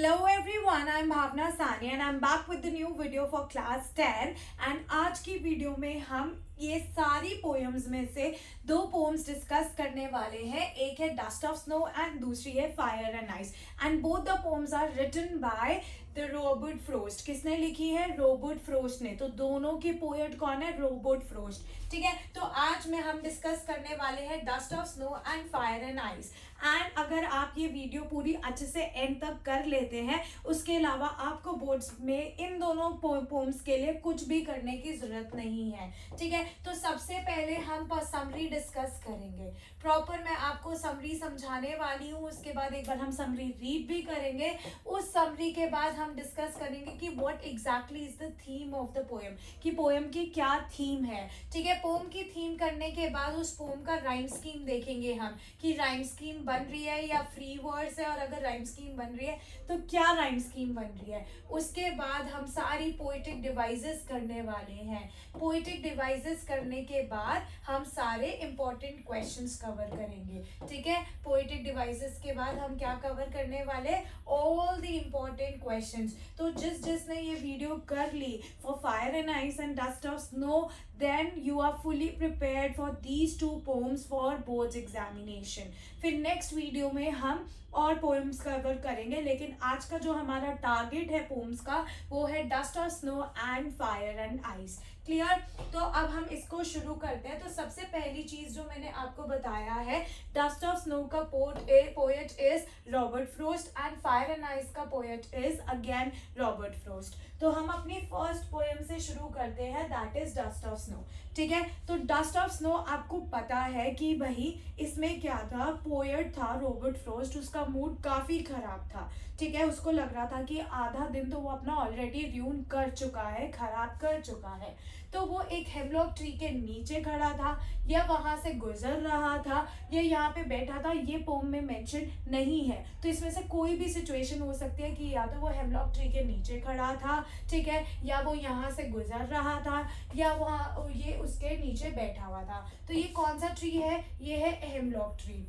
Hello everyone, I'm Bhavna Sani and I'm back with the new video for class 10 and आज की video में हम ये सारी पोएम्स में से दो पोएम्स डिस्कस करने वाले हैं. एक है डस्ट ऑफ स्नो एंड दूसरी है fire and ice and both the poems are written by the Robert Frost. किसने लिखी है? रॉबर्ट फ्रोस्ट ने. तो दोनों के पोएट कौन है? Robert frost. ठीक है, तो आज में हम डिस्कस करने वाले हैं dust of snow and fire and ice. And अगर आप ये वीडियो पूरी अच्छे से एंड तक कर लेते हैं, उसके अलावा आपको बोर्ड्स में इन दोनों पोएम्स के लिए कुछ भी करने की जरूरत नहीं है. ठीक है, तो सबसे पहले हम समरी डिस्कस करेंगे. प्रॉपर मैं आपको समरी समझाने वाली हूँ, उसके बाद एक बार हम समरी रीड भी करेंगे. उस समरी के बाद हम डिस्कस करेंगे कि what exactly is the theme of the poem, कि पोएम की क्या थीम है. ठीक है, पोएम की थीम करने के बाद उस पोएम का राइम स्कीम देखेंगे हम, कि राइम स्कीम बन रही है या फ्री वर्ड्स है, और अगर राइम स्कीम बन रही है तो क्या राइम स्कीम बन रही है. उसके बाद हम सारी पोएटिक डिवाइसेस करने वाले हैं. पोएटिक डिवाइसेस करने के बाद हम सारे इंपॉर्टेंट क्वेश्चंस कवर करेंगे. ठीक है, पोएटिक डिवाइसेस के बाद हम क्या कवर करने वाले? All the important questions. तो जिसने ये वीडियो कर ली for fire and ice and dust of snow, then you are fully prepared for these two poems for boards examination. फिर नेक्स्ट वीडियो में हम और पोएम्स कवर करेंगे, लेकिन आज का जो हमारा टारगेट है पोएम्स का वो है dust of snow and fire and ice. Clear? तो अब हम इसको शुरू करते हैं. तो सबसे पहली चीज जो मैंने आपको बताया है, डस्ट ऑफ स्नो का poet is Robert Frost and fire and ice का poet is again Robert Frost. तो हम अपनी फर्स्ट पोएम से शुरू करते हैं, that is dust of snow. ठीक है, तो डस्ट ऑफ स्नो आपको पता है कि भाई इसमें क्या था, पोएट था रॉबर्ट फ्रोस्ट, उसका मूड काफी खराब था. ठीक है, उसको लग रहा था कि आधा दिन तो वो अपना ऑलरेडी र्यून कर चुका है, खराब कर चुका है. तो वो एक हेमलॉक ट्री के नीचे खड़ा था, या वहां से गुजर रहा था, या यहाँ पे बैठा था, ये पोम में मेंशन नहीं है. तो इसमें से कोई भी सिचुएशन हो सकती है कि या तो वो हेमलॉक ट्री के नीचे खड़ा था, ठीक है, या वो यहाँ से गुजर रहा था, या वहाँ ये उसके नीचे बैठा हुआ था. तो ये कौन सा ट्री है? ये है हेमलॉक ट्री.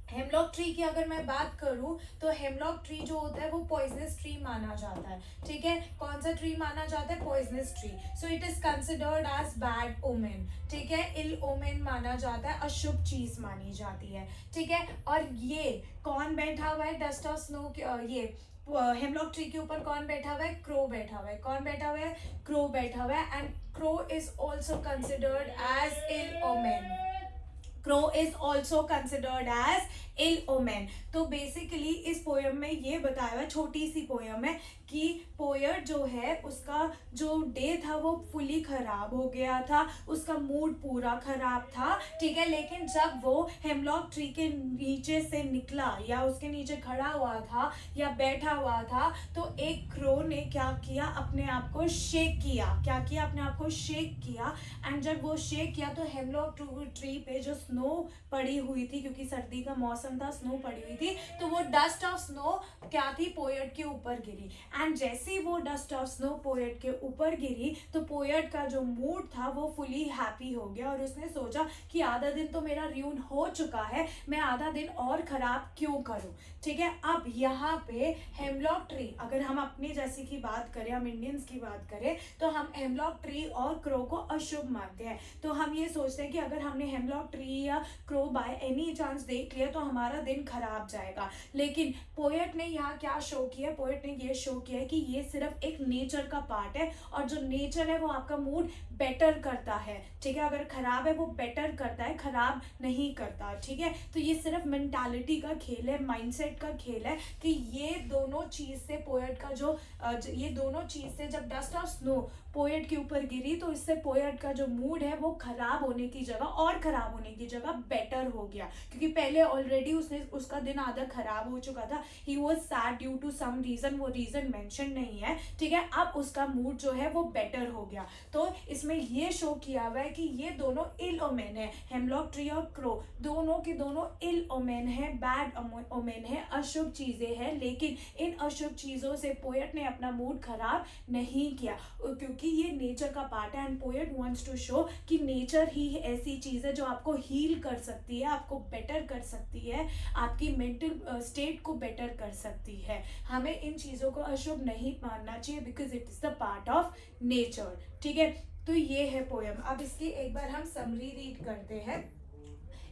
हेमलॉक ट्री की अगर मैं बात करूं तो हेमलॉक ट्री जो होता है वो पॉइजनस ट्री माना जाता है. ठीक है, कौन सा ट्री माना जाता है? Poisonous tree. So it is considered as bad omen. ठीक है, इल ओमेन माना जाता है, अशुभ चीज मानी जाती है. ठीक है, और ये कौन बैठा हुआ है डस्ट ऑफ स्नो? ये हेमलॉक ट्री के ऊपर कौन बैठा हुआ है? क्रो बैठा हुआ है. कौन बैठा हुआ है? क्रो बैठा हुआ है. And crow is also considered as ill omen. Crow is also considered as ill omen. तो बेसिकली इस पोएम में ये बताया हुआ, छोटी सी पोएम है, कि पोएट जो है उसका जो डे था वो फुली खराब हो गया था, उसका मूड पूरा खराब था. ठीक है, लेकिन जब वो हेमलॉक ट्री के नीचे से निकला, या उसके नीचे खड़ा हुआ था, या बैठा हुआ था, तो एक क्रो ने क्या किया? अपने आप को शेक किया. क्या किया? अपने आप को शेक किया. एंड जब वो शेक किया तो हेमलॉक ट्री पे जो स्नो पड़ी हुई थी, क्योंकि सर्दी का मौसम था, स्नो पड़ी हुई थी, तो वो डस्ट ऑफ स्नो क्या थी? पोएट के ऊपर गिरी. एंड जैसे ही वो डस्ट ऑफ स्नो पोएट के ऊपर गिरी तो पोएट का जो मूड था वो फुली हैप्पी हो गया, और उसने सोचा कि आधा दिन तो मेरा र्यून हो चुका है, मैं आधा दिन और खराब क्यों करूं. ठीक है, अब यहाँ पे हेमलॉक ट्री, अगर हम अपनी जैसी की बात करें, हम इंडियंस की बात करें, तो हम हेमलॉक ट्री और क्रो को अशुभ मानते हैं. तो हम ये सोचते हैं कि अगर हमने हेमलॉक ट्री या क्रो बाय एनी चांस देख लिया तो हमारा दिन खराब जाएगा. लेकिन पोएट ने यहाँ क्या शो किया? पोएट ने ये शो किया है कि ये सिर्फ एक नेचर का पार्ट है, और जो नेचर है वो आपका मूड बेटर करता है. ठीक है, अगर खराब है वो बेटर करता है, खराब नहीं करता. ठीक है, तो ये सिर्फ मेंटालिटी का खेल है, माइंडसेट का खेल है, कि ये दोनों चीज से पोएट का जो ये दोनों चीज से जब डस्ट ऑफ स्नो पोएट के ऊपर गिरी तो इससे पोएट का जो मूड है वो खराब होने की जगह, और खराब होने की जगह बेटर हो गया, क्योंकि पहले ऑलरेडी उसका दिन आधा खराब हो चुका था. He was sad due to some reason, वो रीजन मेंशन नहीं है. ठीक है, अब उसका मूड जो है वो बेटर हो गया. तो इसमें ये शो किया हुआ है कि ये दोनों इल ओमेन है, हेमलॉक ट्री और क्रो दोनों के दोनों इल ओमेन है, बैड ओमेन है, अशुभ चीजें हैं, लेकिन इन अशुभ चीज़ों से पोएट ने अपना मूड खराब नहीं किया, क्योंकि ये नेचर का पार्ट है and poet wants to show कि नेचर ही ऐसी चीज़ है जो आपको हील कर सकती है, आपको बेटर कर सकती है, आपकी मेंटल स्टेट को बेटर कर सकती है। हमें इन चीज़ों को अशुभ नहीं मानना चाहिए because it is the part of nature. ठीक है, तो ये है पोयम। अब इसकी एक बार हम समरी रीड करते हैं।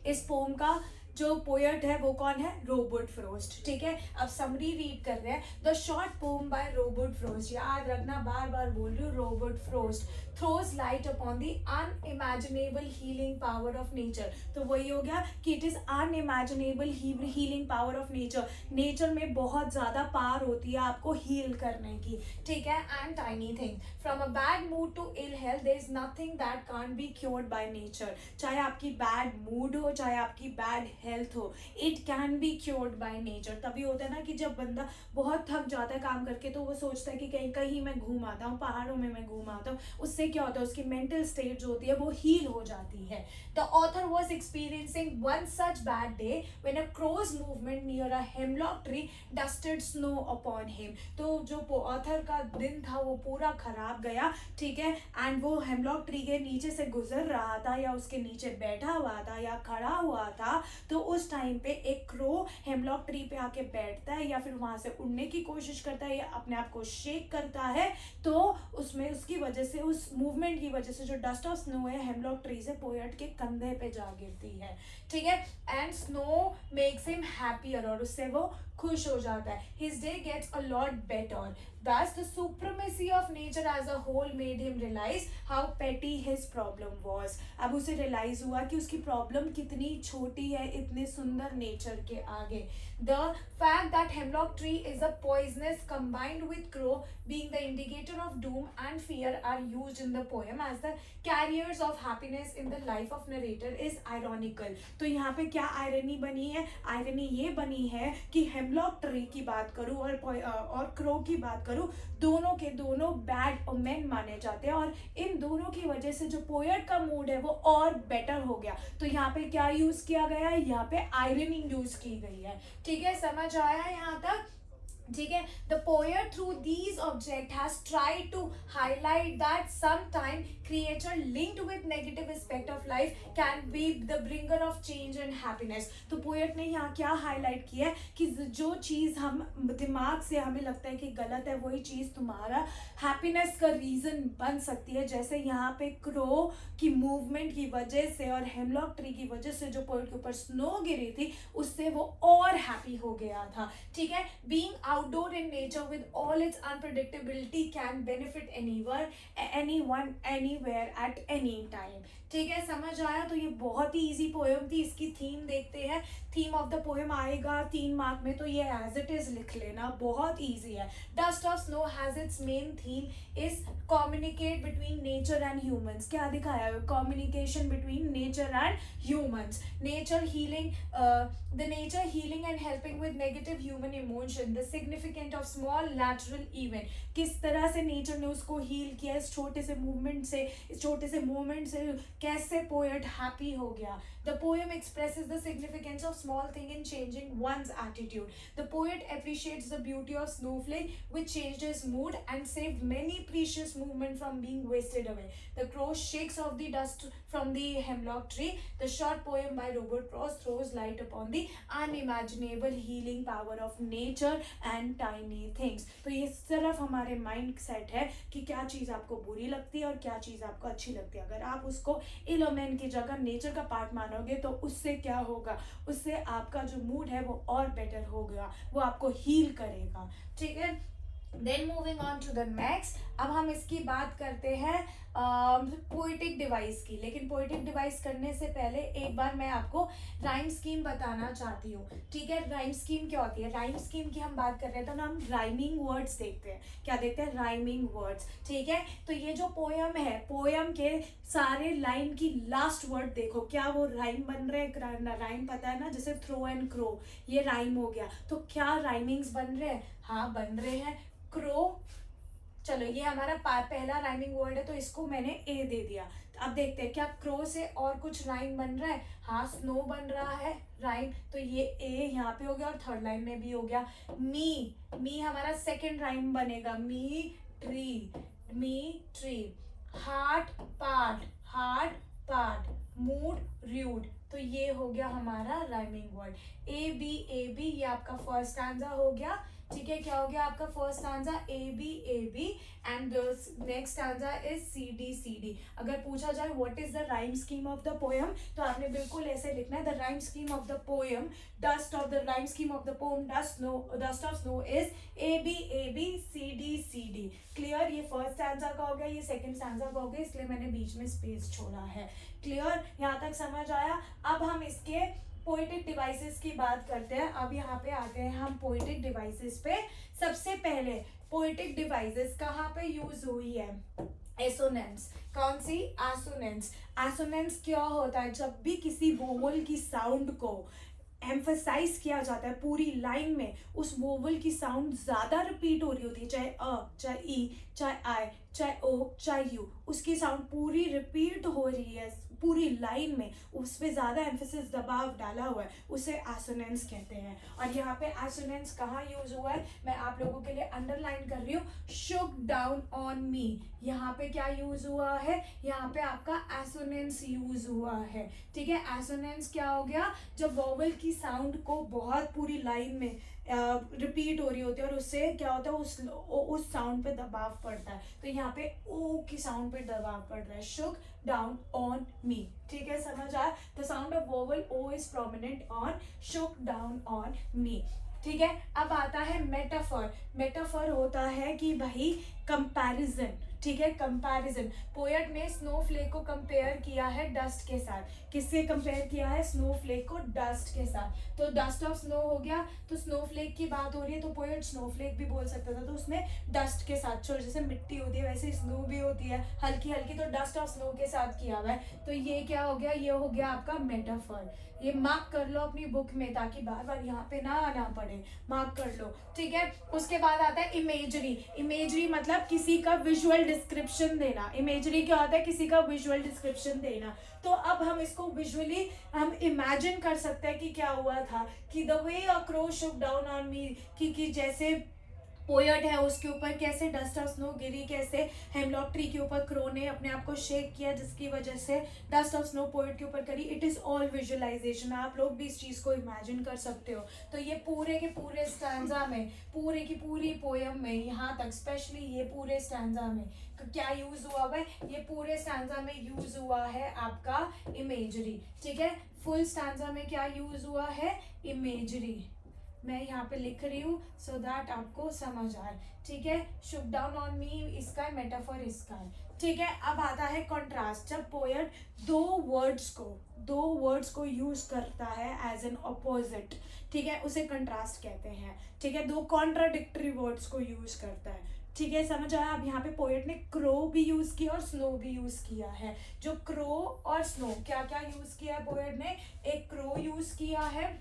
इस पोम का जो पोएट है वो कौन है? Robert Frost. ठीक है, अब समरी रीड कर रहे हैं। The short poem by Robert Frost, याद रखना, बार बार बोल रही हूँ, Robert Frost throws light upon the unimaginable healing power of nature. तो वही हो गया कि it is unimaginable healing power of nature. Nature में बहुत ज्यादा पावर होती है आपको हील करने की। ठीक है, and tiny thing from a bad mood to ill health there is nothing that can't be cured by nature. चाहे आपकी बैड मूड हो, चाहे आपकी बैड हेल्थ हो, it can be cured by nature. तभी होता है ना कि जब बंदा बहुत थक जाता है काम करके तो वो सोचता है कि कहीं कहीं मैं घूम आता हूँ, पहाड़ों में मैं घूम आता हूँ, उससे क्या होता है, उसकी मेंटल स्टेट जो होती है वो हील हो जाती है। The author was experiencing one such bad day when a crow's movement near a hemlock tree dusted snow upon him. तो जो ऑथर का दिन था वो पूरा खराब गया। ठीक है, एंड वो हेमलॉक ट्री के नीचे से गुजर रहा था या उसके नीचे बैठा हुआ था या खड़ा हुआ था, तो उस टाइम पे एक क्रो हेमलॉक ट्री पे आके बैठता है या फिर वहां से उड़ने की कोशिश करता है या अपने आप को शेक करता है, तो उसमें उसकी वजह से, उस मूवमेंट की वजह से जो डस्ट ऑफ स्नो है हेमलॉक ट्री से पोएट के कंधे पे जा गिरती है। ठीक है, and snow makes him happier, और उससे वो खुश हो जाता है। His day gets a lot better. Thus, the supremacy of nature as a whole made him realize how petty his problem was. अब उसे realize हुआ कि उसकी problem कितनी छोटी है इतने सुंदर nature के आगे। The fact that hemlock tree is a poisonous combined with crow being the indicator of doom and fear are used in the poem as the carriers of happiness in the life of narrator is ironical. तो यहाँ पे क्या irony बनी है? Irony ये बनी है कि hemlock tree की बात करूँ और crow की बात करूँ, दोनों के दोनों बैड ओमेन माने जाते हैं और इन दोनों की वजह से जो पोएट का मूड है वो और बेटर हो गया। तो यहाँ पे क्या यूज किया गया है? यहाँ पे आयरनी यूज की गई है। ठीक है, समझ आया यहाँ तक? ठीक है, the poet through these object has tried to highlight that sometime creature linked with negative aspect of life can be the bringer of change and happiness. तो पोएट ने यहाँ क्या हाईलाइट किया है कि जो चीज़ हम दिमाग से हमें लगता है कि गलत है, वही चीज़ तुम्हारा हैप्पीनेस का रीजन बन सकती है। जैसे यहाँ पे क्रो की मूवमेंट की वजह से और हेमलॉक ट्री की वजह से जो पोएट के ऊपर स्नो गिरी थी, उससे वो और हैप्पी हो गया था। ठीक है, being outdoor in nature with all its unpredictability can benefit anyone, anywhere, at any time. ठीक है, समझ आया? तो ये बहुत ही इजी पोएम थी। इसकी थीम देखते हैं। थीम ऑफ द पोएम आएगा 3 मार्क में, तो ये एज इट इज लिख लेना, बहुत इजी है। Dust of snow has its main theme is communicate between nature and humans. क्या दिखाया है? Communication between nature and humans. Nature healing, the nature healing and helping with negative human emotion, the significant of small natural event. किस तरह से nature ने उसको heal किया, इस छोटे से मूवमेंट से, इस छोटे से मूवमेंट से कैसे पोएट हैप्पी हो गया। The poem expresses the significance of small thing in changing one's attitude. The poet appreciates the beauty of snowflake which changed his mood and saved many precious moments from being wasted away. The crow shakes off the dust from the hemlock tree. The short poem by Robert Frost throws light upon the unimaginable healing power of nature and tiny things. तो ये सिर्फ हमारे mind set है कि क्या चीज़ आपको बुरी लगती है और क्या चीज़ आपको अच्छी लगती है। अगर आप उसको इल ओमेन की जगह नेचर का पार्ट मानोगे तो उससे क्या होगा? उससे आपका जो मूड है वो और बेटर होगा, वो आपको हील करेगा। ठीक है, then moving on to the next. अब हम इसकी बात करते हैं पोएटिक डिवाइस की। लेकिन पोएटिक डिवाइस करने से पहले एक बार मैं आपको राइम स्कीम बताना चाहती हूँ। ठीक है, राइम स्कीम क्या होती है? राइम स्कीम की हम बात कर रहे हैं तो ना हम राइमिंग वर्ड्स देखते हैं। क्या देखते हैं? Rhyming words. ठीक है, तो ये जो पोयम है, पोयम के सारे लाइन की लास्ट वर्ड देखो, क्या वो राइम बन रहे हैं? राइम पता है ना, जैसे थ्रो एंड क्रो, ये राइम हो गया। तो क्या राइमिंग्स बन रहे हैं? हाँ, बन रहे हैं। क्रो चलो ये हमारा पहला राइमिंग वर्ड है तो इसको मैंने ए दे दिया। अब देखते हैं क्या क्रो से और कुछ राइम बन रहा है। हाँ स्नो बन रहा है राइम, तो ये ए यहाँ पे हो गया और थर्ड लाइन में भी हो गया। मी, मी हमारा सेकेंड राइम बनेगा, me tree, me tree. Heart part, heart part, mood rued, तो ये हो गया हमारा राइमिंग वर्ड। ए बी ये आपका फर्स्ट स्टैंजा हो गया। ठीक है, क्या हो गया आपका first stanza A B and next stanza is C D. अगर पूछा जाए what is the rhyme scheme of the poem, तो आपने बिल्कुल ऐसे लिखना है, the rhyme scheme of the poem, dust of the rhyme scheme of the poem dust of snow is A B C D. Clear, ये first stanza का हो गया, ये सेकंड स्टैंजा का हो गया, इसलिए मैंने बीच में स्पेस छोड़ा है। क्लियर, यहाँ तक समझ आया। अब हम इसके पोएटिक डिवाइसेस की बात करते हैं। अब यहाँ पे आते हैं हम पोएटिक डिवाइसेस पे। सबसे पहले पोएटिक डिवाइसेस कहाँ पे यूज हुई है? एसोनेंस। कौन सी? एसोनेंस। एसोनेंस क्या होता है? जब भी किसी वोवल की साउंड को एम्फसाइज किया जाता है पूरी लाइन में, उस वोवल की साउंड ज्यादा रिपीट हो रही होती है, चाहे अ, चाहे ई, चाहे आई, चाहे ओ, चाहे यू, उसकी साउंड पूरी रिपीट हो रही है पूरी लाइन में, उस पर ज्यादा एम्फेसिस दबाव डाला हुआ है, उसे एसोनेंस कहते हैं। और यहाँ पे एसोनेंस कहाँ यूज हुआ है, मैं आप लोगों के लिए अंडरलाइन कर रही हूँ, शुक डाउन ऑन मी। यहाँ पे क्या यूज हुआ है? यहाँ पे आपका एसोनेंस यूज हुआ है। ठीक है, एसोनेंस क्या हो गया? जब वोवल की साउंड को बहुत पूरी लाइन में रिपीट हो रही होती है और उससे क्या होता है, उस साउंड पे दबाव पड़ता है, तो यहाँ पे ओ की साउंड पे दबाव पड़ रहा है, शुक डाउन ऑन मी। ठीक है, समझ आया? The sound of vowel O is prominent on shook down on me. ठीक है, अब आता है मेटाफर। मेटाफर होता है कि भाई कंपैरिजन। ठीक है, कंपैरिजन। पोएट ने स्नोफ्लेक को कंपेयर किया है डस्ट के साथ। किससे कंपेयर किया है? स्नोफ्लेक को डस्ट के साथ। तो डस्ट ऑफ स्नो हो गया, तो स्नोफ्लेक की बात हो रही है तो पोएट स्नोफ्लेक भी बोल सकता था, तो उसने डस्ट के साथ, चलो जैसे मिट्टी होती है वैसे स्नो भी होती है हल्की हल्की, तो डस्ट ऑफ स्नो के साथ किया हुआ है, तो ये क्या हो गया? ये हो गया आपका मेटाफर। ये मार्क कर लो अपनी बुक में ताकि बार बार यहाँ पे ना आना पड़े, मार्क कर लो। ठीक है, उसके बाद आता है इमेजरी। इमेजरी मतलब किसी का विजुअल डिस्क्रिप्शन देना। इमेजरी क्या होता है? किसी का विजुअल डिस्क्रिप्शन देना। तो अब हम इसको विजुअली हम इमेजिन कर सकते हैं कि क्या हुआ था, कि the way a crow shook down on मी, कि जैसे पोएट है उसके ऊपर कैसे डस्ट ऑफ स्नो गिरी, कैसे हेमलॉक ट्री के ऊपर क्रो ने अपने आप को शेक किया जिसकी वजह से डस्ट ऑफ स्नो पोएट के ऊपर करी। इट इज ऑल विजुअलाइजेशन, आप लोग भी इस चीज को इमेजिन कर सकते हो। तो ये पूरे के पूरे स्टैंजा में, पूरे की पूरी पोएम में, यहाँ तक स्पेशली ये पूरे स्टैंजा में क्या यूज हुआ है? ये पूरे स्टैंजा में यूज हुआ है आपका इमेजरी। ठीक है, फुल स्टैंजा में क्या यूज हुआ है? इमेजरी। मैं यहाँ पे लिख रही हूँ सो दैट आपको समझ आए। ठीक है, शुक डाउन ऑन मी इसका है, मेटाफर इसका है। ठीक है, अब आता है कॉन्ट्रास्ट। जब पोएट दो वर्ड्स को यूज करता है एज एन अपोजिट, ठीक है, उसे कंट्रास्ट कहते हैं। ठीक है, दो कॉन्ट्राडिक्टरी वर्ड्स को यूज करता है। ठीक है, समझ आया? अब यहाँ पे पोएट ने क्रो भी यूज किया और स्नो भी यूज किया है। जो क्रो और स्नो, क्या क्या यूज किया है पोएट ने? एक क्रो यूज किया है,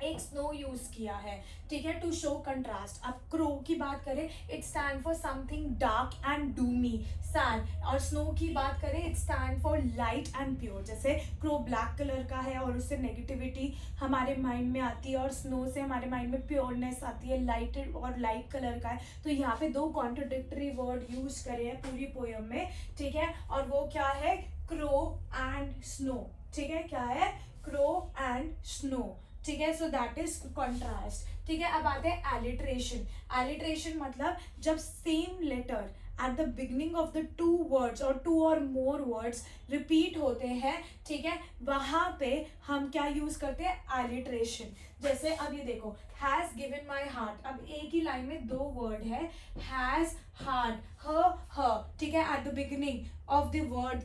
एक स्नो यूज किया है। ठीक है, टू शो कंट्रास्ट। अब क्रो की बात करें, it stand for something dark and doomy, sad. और स्नो की बात करें, it stand for light and pure. जैसे क्रो ब्लैक कलर का है और उससे नेगेटिविटी हमारे माइंड में आती है, और स्नो से हमारे माइंड में प्योरनेस आती है, लाइट और लाइट कलर का है। तो यहाँ पे दो कॉन्ट्रोडिक्टरी वर्ड यूज करे हैं पूरी पोएम में। ठीक है, और वो क्या है? Crow and snow. ठीक है, क्या है? Crow and snow. ठीक है, सो दैट इज कॉन्ट्रास्ट। ठीक है, अब आते हैं एलिट्रेशन। एलिट्रेशन मतलब जब same letter at the beginning of the two words और टू और मोर वर्ड्स रिपीट होते हैं, ठीक है, वहां पे हम क्या यूज करते हैं? एलिट्रेशन। जैसे अब ये देखो, हैज गिवन माई हार्ट। अब एक ही लाइन में दो वर्ड है, हैज, हार्ट, ह। ठीक है, eight the beginning of the word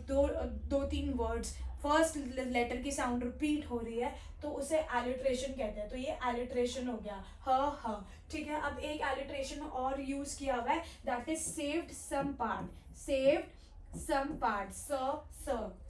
दो तीन वर्ड्स फर्स्ट लेटर की साउंड रिपीट हो रही है, तो उसे एलिट्रेशन कहते हैं। तो ये एलिट्रेशन हो गया, ह। ठीक है, अब एक एलिट्रेशन और यूज किया हुआ है, that is saved some part. Saved some part, स,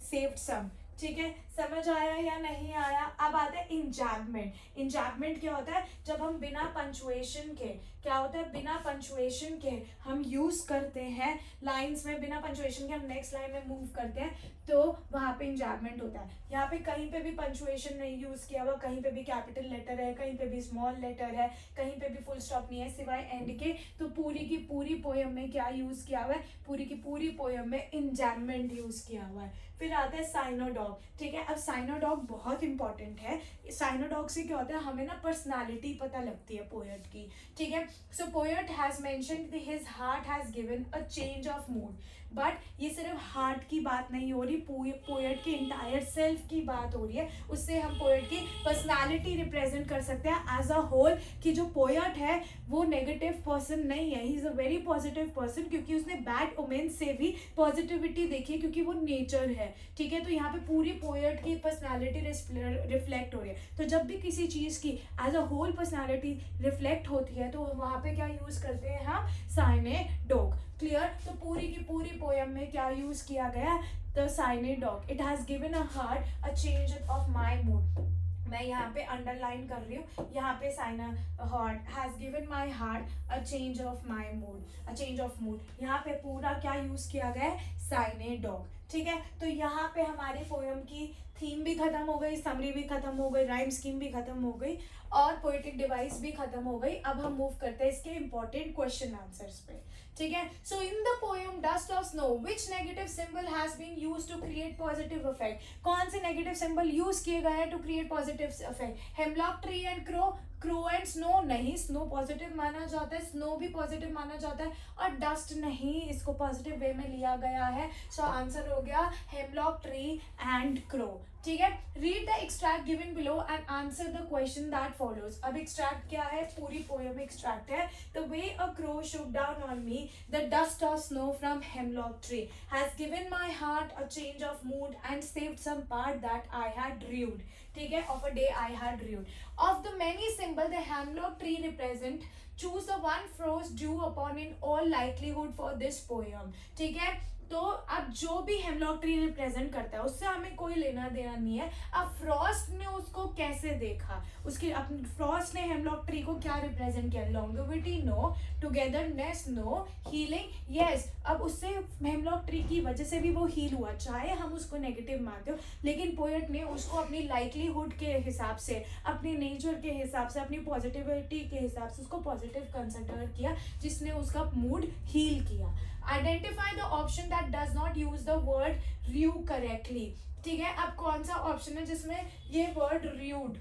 सेव्ड सम। ठीक है, समझ आया या नहीं आया? अब आता है इंजैबमेंट। इंजैबमेंट क्या होता है? जब हम बिना पंचुएशन के, क्या होता है, बिना पंचुएशन के हम यूज करते हैं लाइंस में, बिना पंचुएशन के हम नेक्स्ट लाइन में मूव करते हैं, तो वहां पे इंजैबमेंट होता है। यहाँ पे कहीं पे भी पंचुएशन नहीं यूज किया हुआ, कहीं पे भी कैपिटल लेटर है, कहीं पे भी स्मॉल लेटर है, कहीं पे भी फुल स्टॉप नहीं है सिवाय एंड के, तो पूरी की पूरी पोयम में क्या यूज किया हुआ है? पूरी की पूरी पोयम में इंजैबमेंट यूज किया हुआ है। फिर आता है साइनोडॉग। ठीक है, अब साइनोडॉग बहुत इंपॉर्टेंट है। साइनोडॉग से क्या होता है, हमें ना पर्सनालिटी पता लगती है पोएट की। ठीक है, so poet has mentioned his heart has given a change of mood, but ये सिर्फ हार्ट की बात नहीं हो रही, पोएट के इंटायर सेल्फ की बात हो रही है। उससे हम पोएट की पर्सनालिटी रिप्रेजेंट कर सकते हैं एज अ होल, कि जो पोएट है वो नेगेटिव पर्सन नहीं है, he is a very positive person, क्योंकि उसने बैड ओमेंस से भी पॉजिटिविटी देखी है, क्योंकि वो नेचर है। ठीक है, तो यहाँ पे पूरी पोएट की पर्सनालिटी रिफ्लेक्ट हो रही है। तो जब भी किसी चीज की as a whole personality reflect होती है, तो वहां पे क्या यूज करते हैं हम? साइनेडॉग। क्लियर? तो पूरी की पूरी पोयम में क्या यूज किया गया? द साइनेडॉग। It has given a heart a change of my mood. मैं यहाँ पे अंडरलाइन कर रही हूँ, यहाँ पे साइना heart has given my heart a change of my mood, a change of mood. यहाँ पे पूरा क्या यूज किया गया है? साइनेडॉग। ठीक है, तो यहाँ पे हमारे पोयम की थीम भी खत्म हो गई, समरी भी खत्म हो गई, राइम स्कीम भी खत्म हो गई, और पोएटिक डिवाइस भी खत्म हो गई। अब हम मूव करते हैं इसके इंपॉर्टेंट क्वेश्चन आंसर्स पे। ठीक है, so in the poem dust of snow which negative symbol has been used to create positive effect? कौन से नेगेटिव सिंबल यूज किए गए हैं to create positive effect? Hemlock tree and crow. Crow and snow नहीं, snow positive माना जाता है, snow भी पॉजिटिव माना जाता है, और डस्ट नहीं, इसको पॉजिटिव वे में लिया गया है। सो आंसर हो गया हेमलॉक ट्री एंड क्रो। ठीक है, read the extract given below and answer the question that follows. अब एक्सट्रैक्ट क्या है? पूरी पोएम एक्सट्रैक्ट है। The way a crow shook down on me the dust of snow from hemlock tree has given my heart a change of mood and saved some part that I had rued. ठीक है, of a day I had rued. Of the many symbol the hemlock tree represent, choose the one frost due upon in all likelihood for this poem. ठीक है, तो अब जो भी hemlock tree represent करता है उससे हमें कोई लेना देना नहीं है। अब फ्रॉस्ट ने उसको कैसे देखा, उसके अपने फ्रॉस्ट ने हेमलॉक ट्री को क्या रिप्रेजेंट किया? Longevity no, togetherness no, healing yes. अब उससे हेमलॉक ट्री की वजह से भी वो हील हुआ, चाहे हम उसको नेगेटिव मानते हो, लेकिन पोएट ने उसको अपनी लाइकलीहुड के हिसाब से, अपने नेचर के हिसाब से, अपनी पॉजिटिविटी के हिसाब से उसको पॉजिटिव कंसिडर किया, जिसने उसका मूड हील किया। Identify the option that does not use the word rue correctly. ठीक है, अब कौन सा ऑप्शन है जिसमें ये वर्ड र्यूड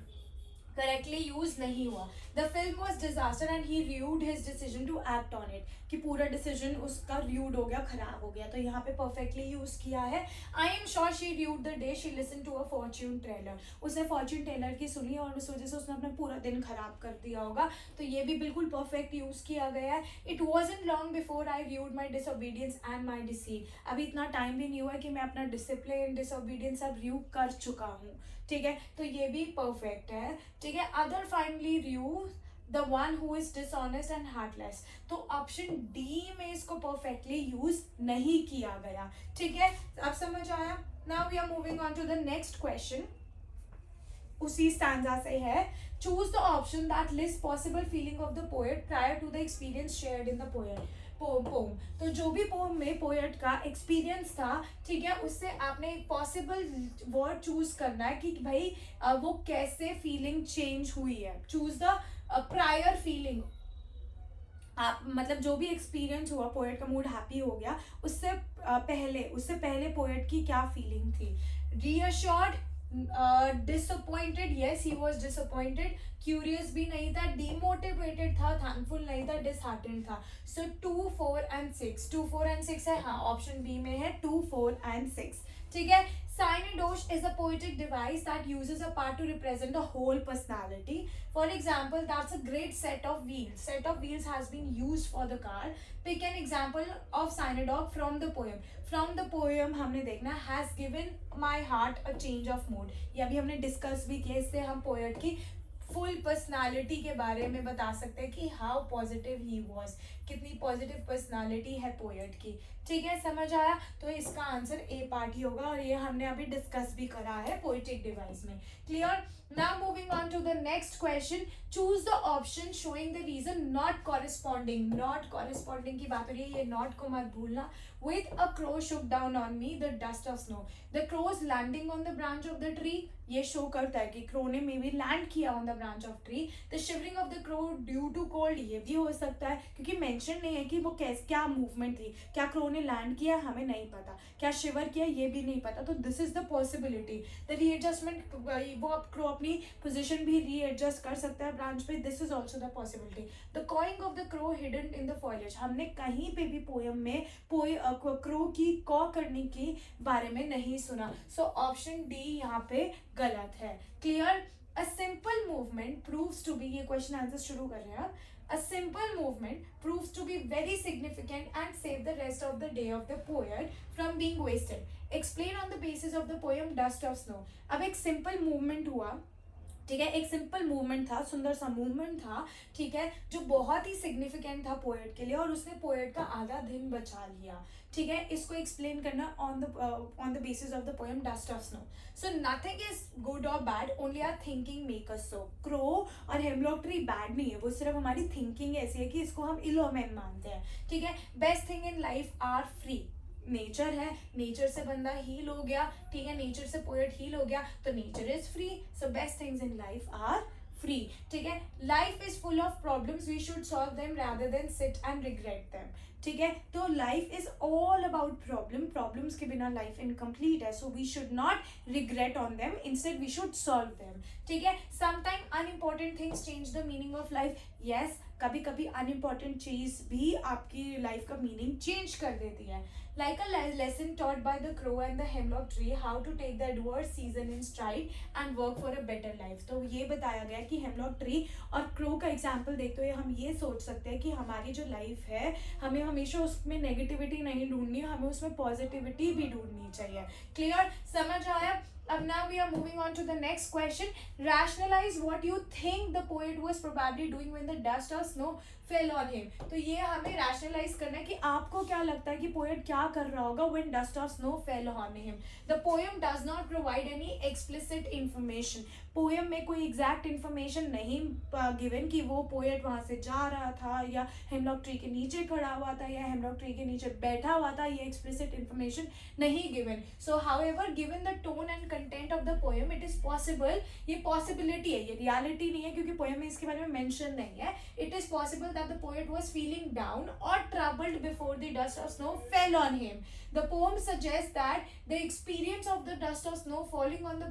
करेक्टली यूज नहीं हुआ? The film was disaster and he reviewed his decision to act on it, कि पूरा डिसीजन उसका रिव्यूड हो गया, खराब हो गया, तो यहाँ पे परफेक्टली यूज किया है। I am sure she reviewed the day she listen to a fortune teller. उसने फॉर्च्यून टेलर की सुनी और उस वजह से उसने अपना पूरा दिन खराब कर दिया होगा, तो ये भी बिल्कुल परफेक्ट यूज किया गया है। It wasn't long before I reviewed my disobedience and my deceit. अभी इतना टाइम भी नहीं हुआ है कि मैं अपना डिसिप्लिन डिसओबीडियंस अब रिव्यू कर चुका हूँ। ठीक है, तो ये भी परफेक्ट है। ठीक है, other finally review the one who is dishonest and heartless, तो ऑप्शन डी में इसको परफेक्टली यूज नहीं किया गया। ठीक है, अब समझ आया? Now we are moving on to the next question. उसी स्टैंजा से है, choose the option that list possible feeling of the poet prior to the experience shared in the poem. तो जो भी पोम में पोएट का एक्सपीरियंस था, ठीक है, उससे आपने पॉसिबल वर्ड चूज करना है कि भाई वो कैसे फीलिंग चेंज हुई है। चूज द प्रायर फीलिंग, आप मतलब जो भी एक्सपीरियंस हुआ, पोएट का मूड हैप्पी हो गया, उससे पहले पोएट की क्या फीलिंग थी? Reassured, disappointed, yes he was disappointed, curious भी नहीं था, डीमोटिवेटेड था, थैंकफुल नहीं था, डिसहार्टेंड था। सो 2, 4 एंड 6, 2, 4 एंड 6 है, हाँ ऑप्शन बी में है 2, 4 एंड 6। ठीक है, Cyanodosh is a poetic device that uses a part to represent a whole personality. For example, that's a great set of wheels. Set of wheels has been used for the car. Pick an example of Cyanodog from the poem. From the poem हमने देखना has given my heart a change of mood. ये अभी हमने discuss भी किया, इससे हम poet की फुल पर्सनालिटी के बारे में बता सकते हैं कि हाउ पॉजिटिव ही वॉज, कितनी पॉजिटिव पर्सनालिटी है पोएट की। ठीक है, समझ आया? तो इसका आंसर ए पार्ट ही होगा और ये हमने अभी डिस्कस भी करा है पोएटिक डिवाइस में। Clear? Now moving on to the next question, choose the option showing the reason not corresponding. Not corresponding की बात हो रही है, ये नॉट को मत भूलना। With a crow shook down on me the dust of snow. The crow's landing on the branch of the tree, ये शो करता है कि क्रो ने मे बी लैंड किया on the branch of tree. The shivering of the crow due to cold, ये भी हो सकता है क्योंकि मेंशन नहीं है कि वो क्या मूवमेंट थी। क्या क्रो ने लैंड किया, हमें नहीं पता। क्या शिवर किया, ये भी नहीं पता। तो this is the possibility. The readjustment, वो अब क्रो अपनी पोजिशन भी रीएडजस्ट कर सकता है ब्रांच पे। This is also the possibility. The cawing of the crow hidden in the foliage, हमने कहीं पे भी पोयम में क्रो की कॉ करने के बारे में नहीं सुना। सो ऑप्शन डी यहाँ पे गलत है। Clear? A simple movement proves to be, ये क्वेश्चन आंसर शुरू कर रहे हैं। A simple movement proves to be very significant and save the rest of the day of the poet from being wasted. Explain on the basis of the poem Dust of Snow. अब एक simple movement हुआ, ठीक है, एक simple movement था, सुंदर सा movement था, ठीक है, जो बहुत ही सिग्निफिकेंट था पोएट के लिए और उसने पोएट का आधा दिन बचा लिया। ठीक है, इसको एक्सप्लेन करना on the basis of the poem dust of snow. So nothing is good or bad, only our thinking make us so. Crow और हेमलॉक ट्री बैड नहीं है, वो सिर्फ हमारी थिंकिंग ऐसी है कि इसको हम इल ओमेन मानते हैं। ठीक है, best thing in life are free, nature है, नेचर से बंदा हील हो गया। ठीक है, नेचर से पोएट हील हो गया, तो nature is free. So best things in life are free. ठीक है, life is full of problems, we should solve them rather than sit and regret them. ठीक है, तो life is all about problems के बिना लाइफ इनकम्प्लीट है। So we should not regret on them, instead we should solve them. ठीक है, sometime unimportant things change the meaning of life. Yes, कभी कभी अनइम्पॉर्टेंट चीज भी आपकी लाइफ का मीनिंग चेंज कर देती है। Like a lesson taught by the crow and the hemlock tree, how to take the adverse season in stride and work for a better life. तो ये बताया गया कि हेमलॉक ट्री और क्रो का एग्जाम्पल देखते हुए हम ये सोच सकते हैं कि हमारी जो लाइफ है, हमें हमेशा उसमें नेगेटिविटी नहीं ढूंढनी, हमें उसमें पॉजिटिविटी भी ढूंढनी चाहिए। क्लियर? समझ आया? अब now we are moving on to the next question. Rationalize what you think the poet was probably doing when the dust or snow fell on him. तो ये हमें rationalize करना है कि आपको क्या लगता है कि पोएट क्या कर रहा होगा when dust or snow fell on him. The poem does not provide any explicit information. Poem में कोई एग्जैक्ट इन्फॉर्मेशन नहीं गिवन कि वो पोएट वहां से जा रहा था या हेमलॉक ट्री के नीचे खड़ा हुआ था या हेमलॉक ट्री के नीचे बैठा हुआ था, ये एक्सप्लिसिट इन्फॉर्मेशन नहीं given. So however given the tone and content of the poem, it is possible, ये पॉसिबिलिटी है, ये रियलिटी नहीं है क्योंकि पोएम में इसके बारे में मेंशन नहीं है। It is possible that the poet was feeling down or troubled before the dust of snow fell on him. The poem suggests that the experience of the dust of snow falling on the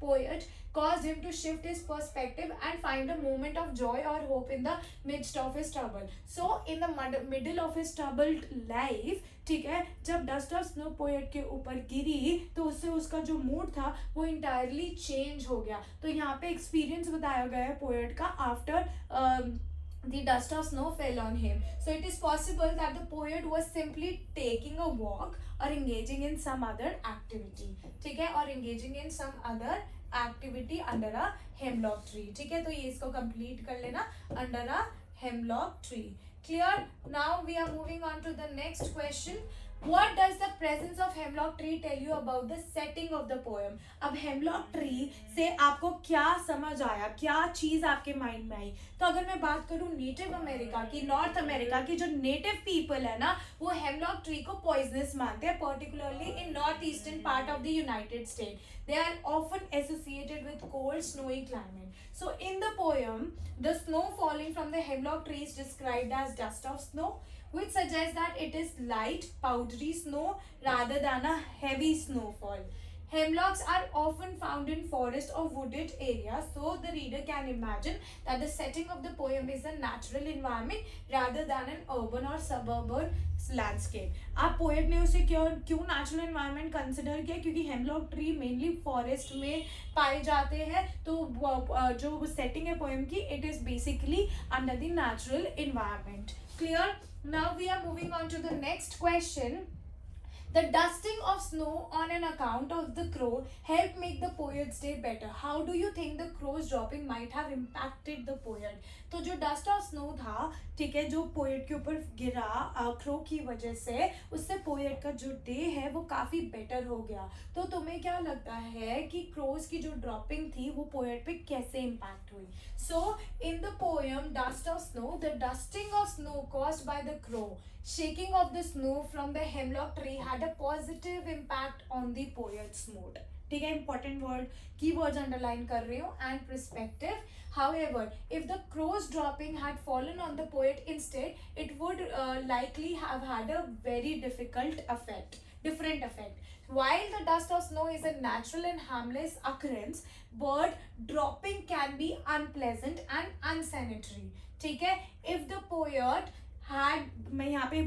poet caused him to shift his perspective and find a moment of joy or hope in the midst of his trouble. So in the middle of his troubled life, ठीक है, जब dust of snow poet के ऊपर गिरी तो उससे उसका जो mood था वो इंटायरली चेंज हो गया। तो यहाँ पे एक्सपीरियंस बताया गया है पोएट का after the dust of snow fell on him. So it is possible that the poet was simply taking a walk or engaging in some other activity. ठीक है, और engaging in some other activity under a hemlock tree. ठीक है, तो ये इसको complete कर लेना, under a hemlock tree. Clear? Now we are moving on to the next question. What does the presence of hemlock tree tell you about the setting of the poem? अब hemlock tree से आपको क्या समझ आया, क्या चीज आपके mind में आई? तो अगर मैं बात करूं नेटिव अमेरिका की, नॉर्थ अमेरिका की जो नेटिव पीपल है ना, वो हेमलॉक ट्री को पॉइजनस मानते हैं, particularly in north eastern part of the United state. They are often associated with cold, snowy climate. So in the poem, the snow falling from the hemlock tree is described as dust of snow, which suggests that it is light, powdery snow rather than a heavy snowfall. Hemlocks are often found in forest or wooded areas, so the reader can imagine that the setting of the poem is a natural environment rather than an urban or suburban landscape. आप poet ने उसे क्यों natural environment consider किया? क्योंकि hemlock tree mainly forest में पाए जाते हैं, तो जो सेटिंग है पोएम की, it is basically under the natural environment. Clear? Now we are moving on to the next question. The dusting of snow on an account of the crow helped make the poet's day better. How do you think the crow's dropping might have impacted the poet? तो जो dust of snow था, ठीक है, जो poet के ऊपर गिरा crow की वजह से, उससे पोएट का जो डे है वो काफ़ी बेटर हो गया. तो तुम्हें क्या लगता है कि क्रोज की जो ड्रॉपिंग थी वो पोएट पे कैसे इम्पैक्ट हुई? So in the poem dust of snow, the dusting of snow caused by the crow shaking of the snow from the hemlock tree had a positive impact on the poet's mood. ठीक है, important word की words underline कर रही हूँ. And perspective. However, if the crow's dropping had fallen on the poet instead, it would likely have had a very different effect. While the dust of snow is a natural and harmless occurrence, bird dropping can be unpleasant and unsanitary. ठीक है, if the poet had, मैं यहाँ पे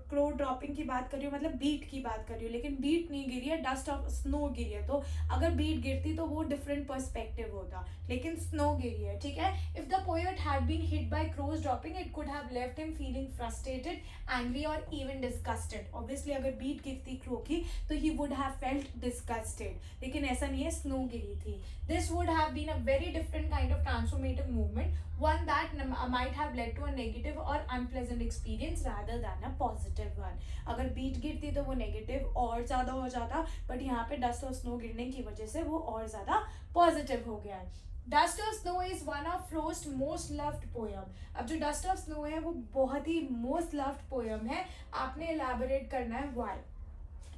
crow dropping की बात कर रही हूँ, मतलब बीट की बात कर रही हूँ, लेकिन बीट नहीं गिरी है, डस्ट ऑफ स्नो गिरी है. तो अगर बीट गिरती तो वो डिफरेंट पर्सपेक्टिव होता, लेकिन स्नो गिरी है. ठीक है, if the poet had been hit by crow's dropping it could have left him feeling frustrated, angry और इवन डिस्गस्टेड. ऑब्वियसली अगर बीट गिरती क्रो की तो he would have felt disgusted, लेकिन ऐसा नहीं है, स्नो गिरी थी. This would have been a very different kind of transformative movement, one that might have led to a negative or unpleasant experience rather than a positive one. अगर बीट गिरती तो वो नेगेटिव और ज़्यादा हो जाता, बट यहाँ पे डस्ट और स्नो गिरने की वजह से वो और ज़्यादा पॉजिटिव हो गया है. Dust of snow is one of frost most loved poem. अब जो डस्ट ऑफ स्नो है वो बहुत ही मोस्ट लव्ड पोएम है. आपने एलैबोरेट करना है व्हाई.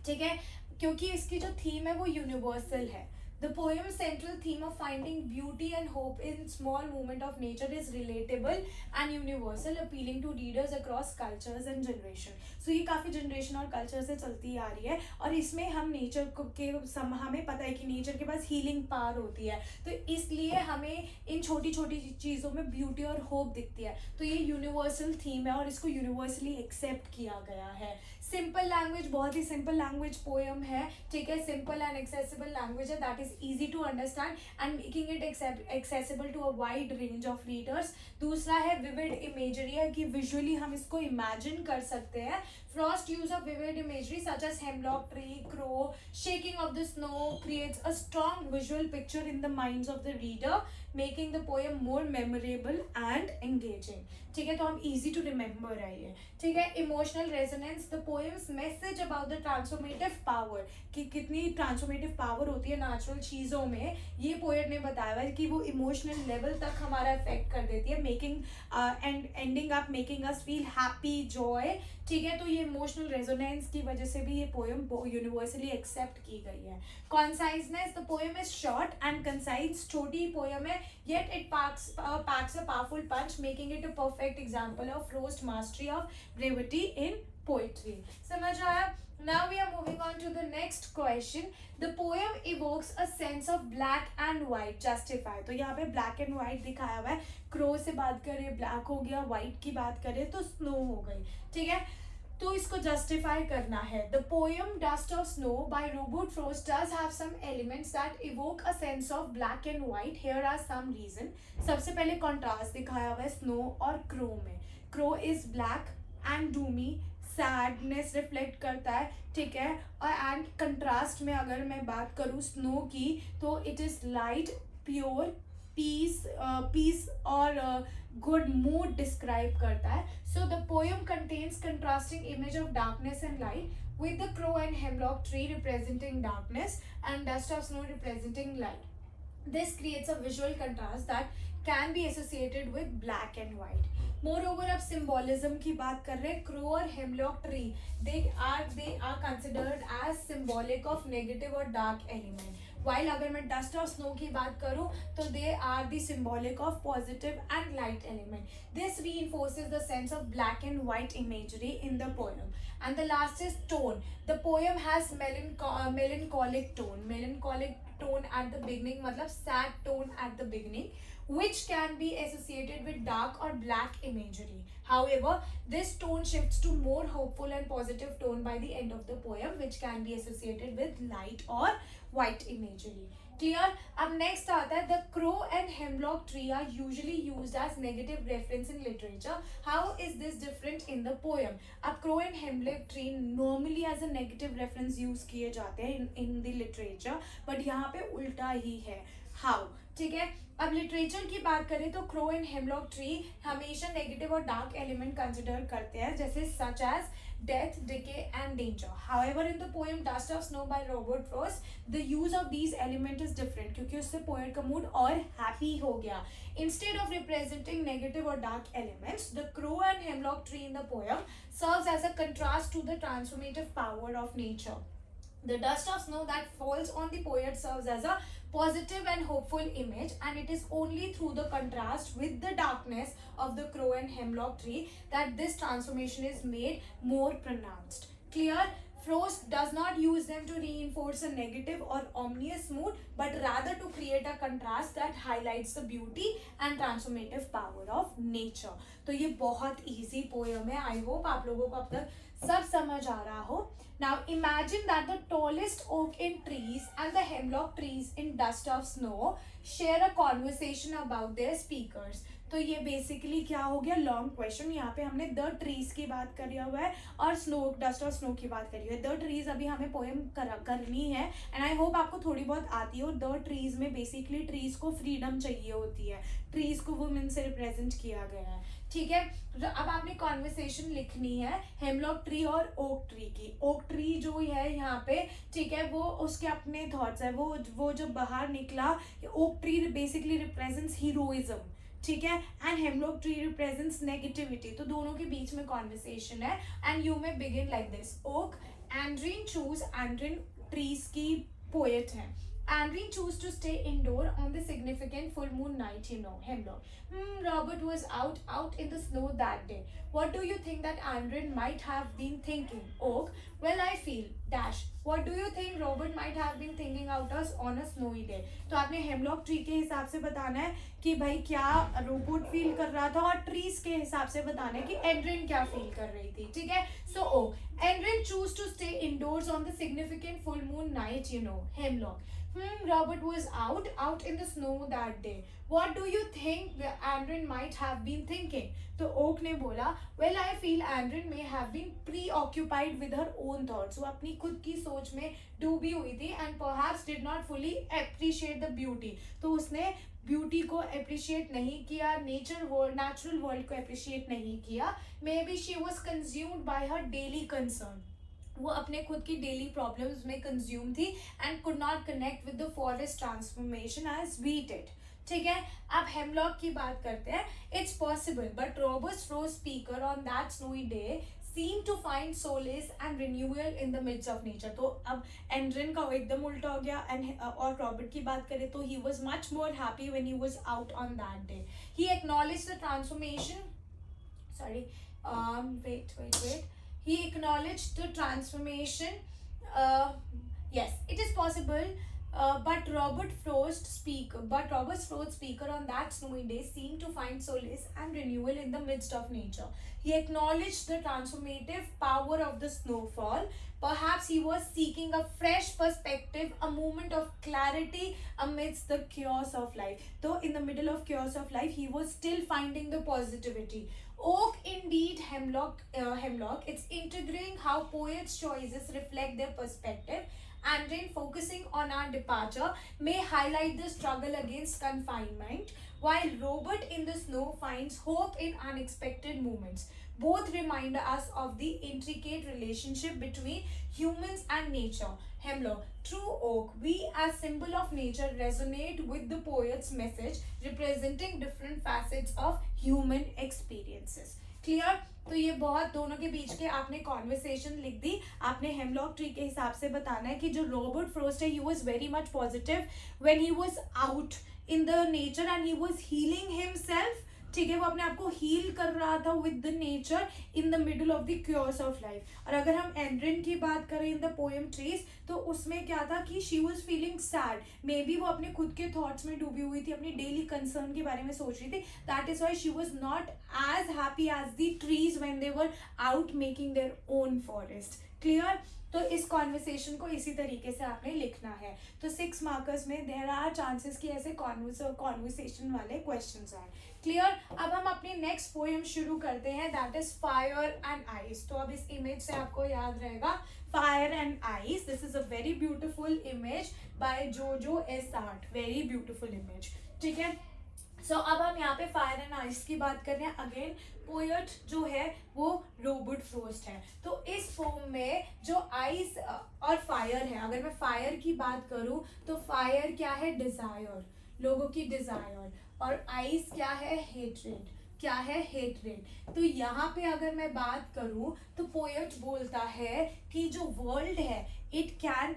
ठीक है, क्योंकि इसकी जो थीम है वो यूनिवर्सल है. The poem's central theme of finding beauty and hope in small movement of nature is relatable and universal, appealing to readers across cultures and generation. So ये काफ़ी जनरेशन और कल्चर से चलती आ रही है, और इसमें हम नेचर के हमें पता है कि नेचर के पास हीलिंग पावर होती है, तो इसलिए हमें इन छोटी छोटी चीज़ों में ब्यूटी और होप दिखती है. तो ये यूनिवर्सल थीम है और इसको यूनिवर्सली एक्सेप्ट किया गया है. सिंपल लैंग्वेज, बहुत ही सिंपल लैंग्वेज पोएम है. ठीक है, सिंपल एंड एक्सेसिबल लैंग्वेज है, that is easy to understand and making it accessible to a wide range of readers. दूसरा है विविड इमेजरी है, कि विजुअली हम इसको इमेजिन कर सकते हैं. Frost use of vivid imagery such as hemlock tree, crow, shaking of the snow creates a strong visual picture in the minds of the reader, making the poem more memorable and engaging. ठीक है, तो हम easy to remember है ये. ठीक है, emotional resonance, the poem's message about the transformative power, कि कितनी ट्रांसफॉर्मेटिव पावर होती है नेचुरल चीज़ों में, ये पोएट ने बताया है कि वो इमोशनल लेवल तक हमारा इफेक्ट कर देती है, making and ending up making us feel happy, Joy. ठीक है, तो ये इमोशनल रेजोनेंस की वजह से भी ये पोएम यूनिवर्सली एक्सेप्ट की गई है. Conciseness, the poem is short and concise. छोटी पोएम है, yet it packs a powerful punch, making it a perfect example of Frost mastery of brevity in poetry. समझ आया? Now we are moving on to the next question. The poem evokes a sense of black and white. Justify. तो यहाँ पे black and white दिखाया हुआ है. Crow से बात करें black हो गया, white की बात करें तो snow हो गई. ठीक है, तो इसको जस्टिफाई करना है. The poem Dust of Snow by Robert Frost does have some elements that evoke a sense of black and white. Here are some reason. सबसे पहले कॉन्ट्रास्ट दिखाया हुआ है स्नो और क्रो में. Crow is black and doomy, sadness reflect करता है. ठीक है, और एंड कंट्रास्ट में अगर मैं बात करूँ स्नो की, तो it is light, pure, peace और गुड मूड डिस्क्राइब करता है. So the poem contains contrasting image of darkness and light, with the crow and hemlock tree representing darkness and dust of snow representing light. This creates a visual contrast that can be associated with black and white. Moreover, अब symbolism की बात कर रहे हैं. Crow और hemlock tree, they are considered as symbolic of negative और dark element. While अगर मैं dust और snow की बात करूँ तो they are the symbolic of positive and light element. This reinforces the sense of black and white imagery in the poem. And the last is tone. The poem has melancholic tone. Melancholic tone at the beginning, मतलब sad tone at the beginning, which can be associated with dark or black imagery. However, this tone shifts to more hopeful and positive tone by the end of the poem, which can be associated with light or white imagery. Clear. अब next आता है the crow and hemlock tree are usually used as negative reference in literature, how is this different in the poem. अब crow and hemlock tree normally as a negative reference use किए जाते हैं in the literature, but यहाँ पे उल्टा ही है। How, ठीक है। अब लिटरेचर की बात करें तो क्रो एंड हेमलॉक ट्री हमेशा नेगेटिव और डार्क एलिमेंट कंसिडर करते हैं, जैसे such as death, decay and danger. However, in the poem Dust of Snow by Robert Frost, the use of these elements is different क्योंकि उससे poet का mood और happy हो गया. Instead of representing negative or dark elements, the crow and hemlock tree in the poem serves as a contrast to the transformative power of nature. The dust of snow that falls on the poet serves as a positive and hopeful image, and it is only through the contrast with the darkness of the crow and hemlock tree that this transformation is made more pronounced. Clear? Frost does not use them to reinforce a negative or ominous mood, but rather to create a contrast that highlights the beauty and transformative power of nature. तो ये बहुत easy poem है. I hope आप लोगों को अब तक सब समझ आ रहा हो. Now imagine that the tallest oak in trees and the hemlock trees in dust of snow share a conversation about their speakers. तो ये बेसिकली क्या हो गया, लॉन्ग क्वेश्चन. यहाँ पे हमने द ट्रीज की बात करी हुआ है और स्नो, डस्ट और स्नो की बात करी हुई है. द ट्रीज अभी हमें पोएम करनी है एंड आई होप आपको थोड़ी बहुत आती हो. द ट्रीज में बेसिकली ट्रीज को फ्रीडम चाहिए होती है, ट्रीज को वुमेन से रिप्रेजेंट किया गया है. ठीक है, अब आपने कॉन्वर्सेशन लिखनी है हेमलॉक ट्री और ओक ट्री की. ओक ट्री जो है यहाँ पे, ठीक है, वो उसके अपने थॉट्स है. वो जब बाहर निकला, oak tree basically represents heroism, ठीक है, and hemlock tree represents negativity. तो दोनों के बीच में कॉन्वर्सेशन है एंड यू में बिगिन लाइक दिस. ओक, एंड्रीन चूज, एंड्रीन ट्रीज की पोएट है. Andrine chose to stay indoor on the significant full moon night, you know, Hemlock. Robert was out in the snow that day. What do you think that Andrine might have been thinking? Oak, well, I feel, dash. What do you think Robert might have been thinking out us on a snowy day? तो आपने hemlock tree के हिसाब से बताना है कि भाई क्या रोबोट फील कर रहा था, और ट्रीज के हिसाब से बताना है कि एंड्रिन क्या फील कर रही थी. ठीक है, so okay, Andrin chose to stay indoors on the significant full moon night, you know, Hemlock. Robert was out in the snow that day. What do you think Andrin might have been thinking? तो okay ने बोला, well, I feel Andrin may have been preoccupied with her own thoughts. वो अपनी खुद की सोच में डूबी हुई थी and perhaps did not fully appreciate the beauty. तो उसने ब्यूटी को अप्रिशिएट नहीं किया, नेचुरल वर्ल्ड को अप्रिशिएट नहीं किया. Maybe she was consumed by her daily concern. वो अपने खुद की डेली प्रॉब्लम्स में कंज्यूम थी and could not connect with the forest transformation as we did. ठीक है, अब हेमलॉक की बात करते हैं. It's possible but Robert Frost speaker on that snowy day seem to find solace and renewal in the midst of nature. तो अब एंड्रिन का एकदम उल्टा हो गया. एंड और रॉबर्ट की बात करें तो he was much more happy when he was out on that day. He acknowledged the transformation. Sorry, wait. He acknowledged the transformation. Yes, it is possible. But Robert Frost speaker on that snowy day seemed to find solace and renewal in the midst of nature. He acknowledged the transformative power of the snowfall. Perhaps he was seeking a fresh perspective, a moment of clarity amidst the chaos of life. Though in the middle of chaos of life, he was still finding the positivity. Oak, indeed, hemlock. It's intriguing how poets' choices reflect their perspective. And in focusing on our departure may highlight the struggle against confinement, while Robert in the Snow finds hope in unexpected moments. Both remind us of the intricate relationship between humans and nature. Hemlock, true oak, we as symbol of nature resonate with the poet's message, representing different facets of human experiences. Clear. तो ये बहुत दोनों के बीच के आपने conversation लिख दी. आपने hemlock tree के हिसाब से बताना है कि जो रॉबर्ट फ्रोस्ट है, he was very much positive when he was out in the nature and he was healing himself. ठीक है, वो अपने आप को हील कर रहा था with the nature in the middle of the cures of life. और अगर हम एंड्रिन की बात करें इन द पोएम ट्रीज, तो उसमें क्या था कि she was feeling sad. May be वो अपने खुद के थॉट्स में डूबी हुई थी, अपनी डेली कंसर्न के बारे में सोच रही थी. That is why she was not as happy as the trees when they were out making their own forest. Clear? तो इस कॉन्वर्सेशन को इसी तरीके से आपने लिखना है। तो 6 मार्कर्स में देयर आर चांसेस कि ऐसे कॉन्वर्सेशन वाले क्वेश्चंस आए। क्लियर? अब हम अपनी नेक्स्ट पोएम शुरू करते हैं, that is fire and ice. तो अब इस इमेज से आपको याद रहेगा fire and ice. This is a very beautiful image by Jojo's art, very beautiful image. ठीक है, अब हम यहाँ पे फायर एंड आइस की बात कर रहे हैं। अगेन पोएट जो है वो रॉबर्ट फ्रॉस्ट है। तो इस पोम में जो आइस और फायर है, अगर मैं फायर की बात करूं तो फायर क्या है? डिजायर, लोगों की डिजायर, और आइस क्या है? हेट्रेड। क्या है? हेट्रेड। तो यहाँ पे अगर मैं बात करूं तो पोएट बोलता है कि जो वर्ल्ड है it can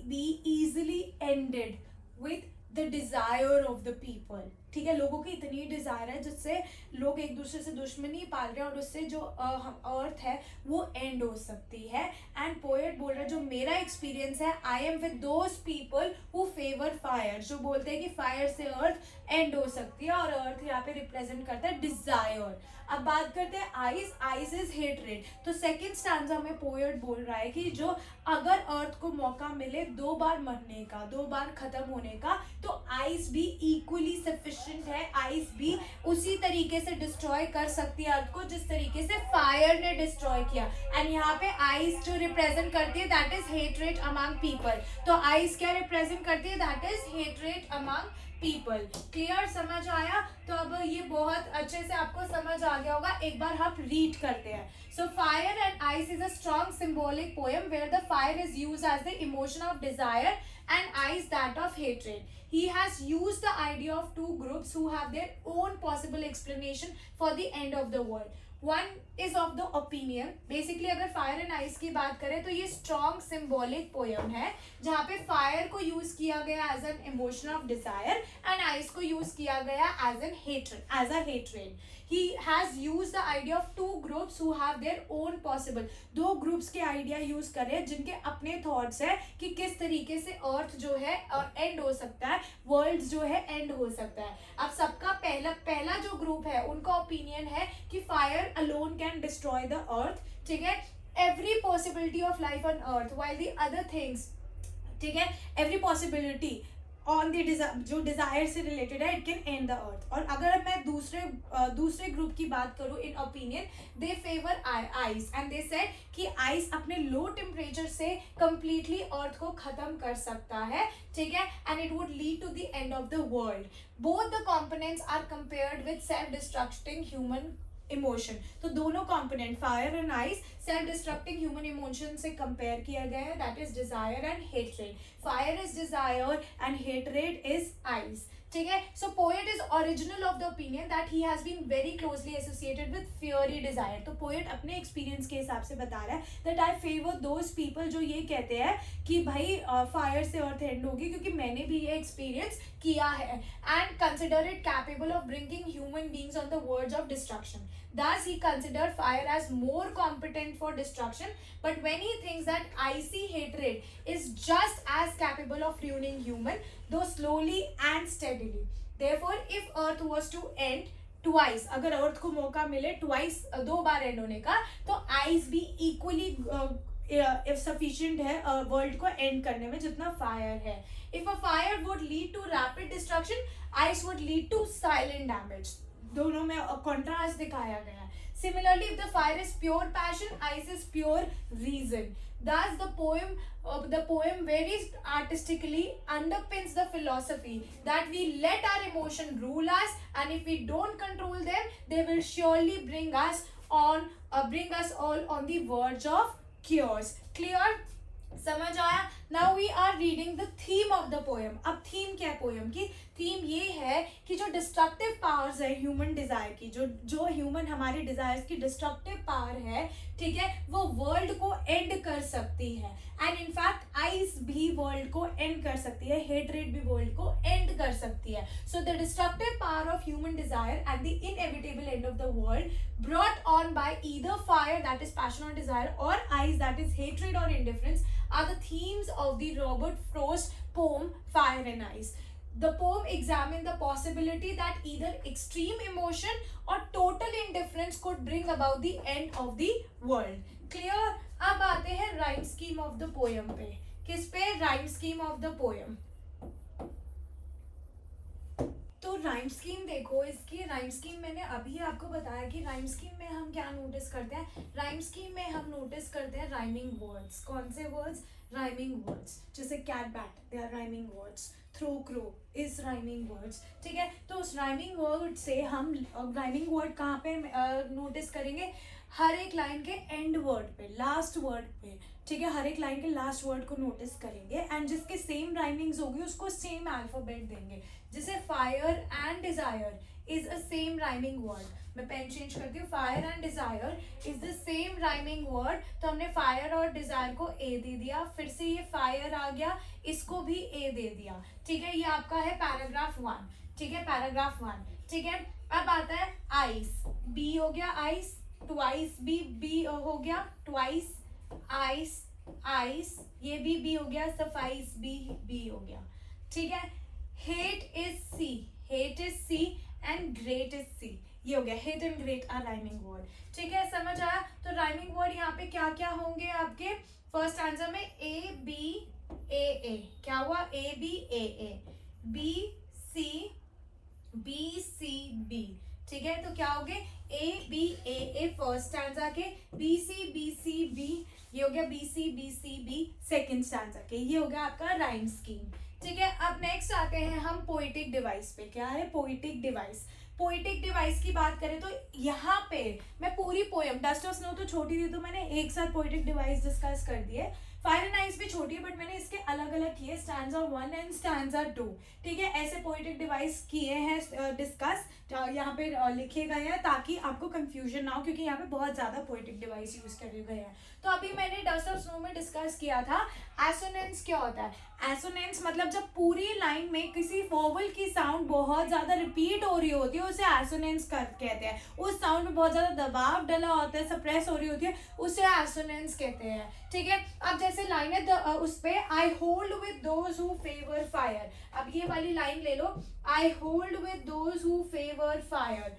be easily ended with the desire of the people. ठीक है, लोगों की इतनी डिजायर है जिससे लोग एक दूसरे से दुश्मनी पाल रहे हैं और उससे जो अर्थ है वो एंड हो सकती है। एंड पोएट बोल रहा है जो मेरा एक्सपीरियंस है, I am with those people who favour fire, जो बोलते हैं कि फायर से अर्थ एंड हो सकती है, और अर्थ यहाँ पे रिप्रेजेंट करता है डिजायर। अब बात करते हैं आइस। Ice is hatred. तो सेकेंड स्टैंजा में पोएट बोल रहा है कि जो अगर अर्थ को मौका मिले 2 बार मरने का, 2 बार खत्म होने का, तो आइस भी इक्वली सफिशिएंट है। आइस भी उसी तरीके से डिस्ट्रॉय कर सकती है अर्थ को जिस तरीके से फायर ने डिस्ट्रॉय किया। एंड यहाँ पे आइस जो रिप्रेजेंट करती है that is hatred among people. तो आइस क्या रिप्रेजेंट करती है? That is hatred among people. Clear? समझ आया? तो अब ये बहुत अच्छे से आपको समझ आ गया होगा। एक बार हम रीड करते हैं। So fire and ice is a strong symbolic poem where the fire is used as the emotion of desire and ice that of hatred. He has used the idea of two groups who have their own possible explanation for the end of the world. One is of the opinion. Basically अगर fire and ice की बात करें तो ये strong symbolic poem है जहाँ पे fire को यूज किया गया as an emotion of desire and ice को यूज किया गया as an hatred, as a hatred. He has used the idea of two groups who have their own possible. 2 groups के आइडिया यूज कर रहे हैं जिनके अपने थॉट्स है कि किस तरीके से अर्थ जो है एंड हो सकता है, वर्ल्ड जो है एंड हो सकता है. अब सबका पहला जो ग्रुप है उनका ओपिनियन है कि fire alone can destroy the earth. ठीक है, every possibility of life on earth while the other things, ठीक है, एवरी पॉसिबिलिटी ऑन द जो डिजायर से रिलेटेड है it can and the earth. और अगर मैं दूसरे ग्रुप की बात करूं in opinion, they favour ice and they said कि आइस अपने लो टेम्परेचर से कंप्लीटली अर्थ को खत्म कर सकता है. ठीक है, and it would lead to the end of the world. Both the components are compared with self destructing human emotion. तो दोनों component fire and ice self destructing human emotion से कंपेयर किया गया है, that is desire and hatred. Fire is desire and hatred is ice. ठीक है, so poet is original of the opinion that he has been very closely associated with fiery Dzire. तो poet अपने experience के हिसाब से बता रहा है that I favour those people जो ये कहते हैं कि भाई फायर से अर्थ एंड होगी, क्योंकि मैंने भी ये एक्सपीरियंस किया है, and consider it capable of bringing human beings on the verge of destruction. Thus, he considered fire as more competent for destruction, but when he thinks that icy hatred is just as capable of ruining human, though slowly and steadily. Therefore, if Earth was to end twice, अगर अर्थ को मौका मिले twice 2 bar and होने का, तो ice भी equally sufficient है world को एंड करने में जितना फायर है. If a fire would lead to rapid destruction, ice would lead to silent damage. दोनों में कॉन्ट्रास्ट दिखाया गया है. Similarly, if the fire is pure passion, ice is pure reason. Thus, the poem very artistically underpins the philosophy that we let our emotion rule us, and if we don't control them, they will surely bring us all on the verge of chaos. Clear? समझ आया? Now we are reading the theme of the poem. अब theme क्या है poem की? Theme ये है कि जो डिस्ट्रक्टिव पावर्स है ह्यूमन डिजायर की, जो ह्यूमन हमारे डिजायर्स की डिस्ट्रक्टिव पावर है, ठीक है, वो वर्ल्ड को एंड कर सकती है. एंड इनफैक्ट आइस भी वर्ल्ड को एंड कर सकती है, हेट्रेड भी वर्ल्ड को एंड कर सकती है. So the destructive power of human desire at the inevitable end of the world brought on by either fire, that is passion or desire, or ice, that is hatred or indifference, are the themes of the Robert Frost poem Fire and Ice. The poem examined the possibility that either extreme emotion or total indifference could bring about the end of the world. Clear? अब आते हैं rhyme scheme of the poem पे। किस पे? Rhyme scheme of the poem. तो rhyme scheme देखो, इसकी rhyme scheme मैंने अभी आपको बताया कि राइम स्कीम में हम क्या नोटिस करते हैं। राइम स्कीम में हम नोटिस करते हैं राइमिंग वर्ड्स। कौन से वर्ड्स? Rhyming words. जैसे cat bat, they are rhyming words. Throw crow is rhyming words. ठीक है, तो उस राइमिंग वर्ड से हम राइमिंग वर्ड कहाँ पे नोटिस करेंगे? हर एक लाइन के एंड वर्ड पे, लास्ट वर्ड पे। ठीक है, हर एक लाइन के लास्ट वर्ड को नोटिस करेंगे एंड जिसके सेम राइमिंग्स होगी उसको सेम अल्फाबेट देंगे। जैसे fire and desire is a same rhyming word. मैं पेन चेंज करती हूँ। Fire and desire is the same rhyming word, तो हमने फायर और डिजायर को ए दे दिया। फिर से ये फायर आ गया, इसको भी ए दे दिया। ठीक है, ये आपका है पैराग्राफ 1। ठीक है, पैराग्राफ 1। ठीक है, अब आता है आइस। बी हो गया आइस, ट्वाइस बी हो गया, ट्वाइस आइस आइस, ये भी बी हो गया, सफाइस बी हो गया। ठीक है, hate is C and great is C, ये हो गया। Hate and great are rhyming word. ठीक है, समझ आया? तो राइमिंग वर्ड यहाँ पे क्या क्या होंगे आपके? फर्स्ट आंसर में ए बी ए, क्या हुआ? A B A, B C B. ठीक है, तो क्या हो गए? A B A first stanza के, बी सी बी, ये हो गया B C B second stanza के। ये हो गया आपका राइम स्कीम। ठीक है, अब नेक्स्ट आते हैं हम पोइटिक डिवाइस पे। क्या है पोइटिक डिवाइस? पोइटिक डिवाइस की बात करें तो यहाँ पे मैं पूरी पोयम, डस्ट ऑफ स्नो तो छोटी थी तो मैंने एक साथ पोइटिक डिवाइस डिस्कस कर दिए। फायर एंड आइस भी छोटी है बट मैंने इसके अलग अलग किए, स्टैंजा 1 एंड स्टैंजा 2। ठीक है, ऐसे पोइटिक डिवाइस किए हैं डिस्कस, यहाँ पे लिखे गए हैं ताकि आपको कंफ्यूजन ना हो, क्योंकि यहाँ पे बहुत ज्यादा पोइटिक डिवाइस यूज करे गए हैं। तो अभी मैंने डस्ट ऑफ स्नो में डिस्कस किया था एसोनेंस क्या होता है। एसोनेंस मतलब जब पूरी लाइन में किसी वोवल की साउंड बहुत ज्यादा रिपीट हो रही होती है उसे एसोनेंस कहते हैं। उस साउंड में बहुत ज्यादा दबाव डला होता है, सप्रेस हो रही होती है, उसे एसोनेंस कहते हैं। ठीक है, अब जैसे लाइन है उस पे I hold with those who favour fire. अब ये वाली लाइन ले लो, I hold with those who favour fire.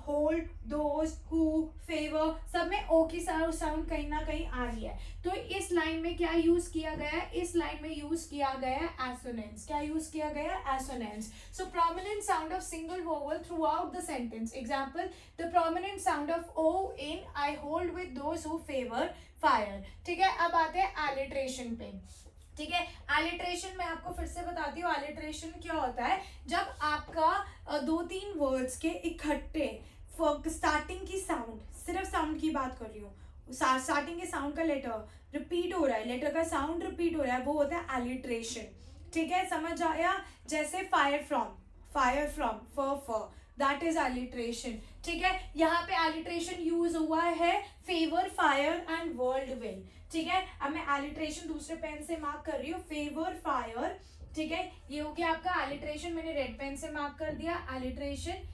Hold, those, who, favour, सब में ओ की साउंड कहीं ना कहीं आ रही है। तो इस लाइन में क्या यूज किया गया है? इस लाइन में यूज किया गया है एसोनेंस। क्या यूज किया गया है? Assonance. So prominent sound of single vowel throughout the sentence. Example, the prominent sound of O in I hold with those who favour fire. ठीक है, अब आते हैं एलिट्रेशन पे। ठीक है, एलिट्रेशन में आपको फिर से बताती हूँ एलिट्रेशन क्या होता है। जब आपका 2-3 वर्ड्स के इकट्ठे स्टार्टिंग की साउंड, सिर्फ साउंड की बात कर रही हूँ, स्टार्टिंग के साउंड का लेटर रिपीट हो रहा है, लेटर का साउंड रिपीट हो रहा है, वो होता है एलिट्रेशन। ठीक है, समझ आया? जैसे फायर फ्रॉम फ दैट इज एलिट्रेशन। ठीक है, यहाँ पे एलिट्रेशन यूज हुआ है favour, fire and world will. ठीक है, अब मैं एलिट्रेशन दूसरे पेन से मार्क कर रही हूँ, फेवर फायर। ठीक है, ये हो गया आपका एलिट्रेशन, मैंने रेड पेन से मार्क कर दिया एलिट्रेशन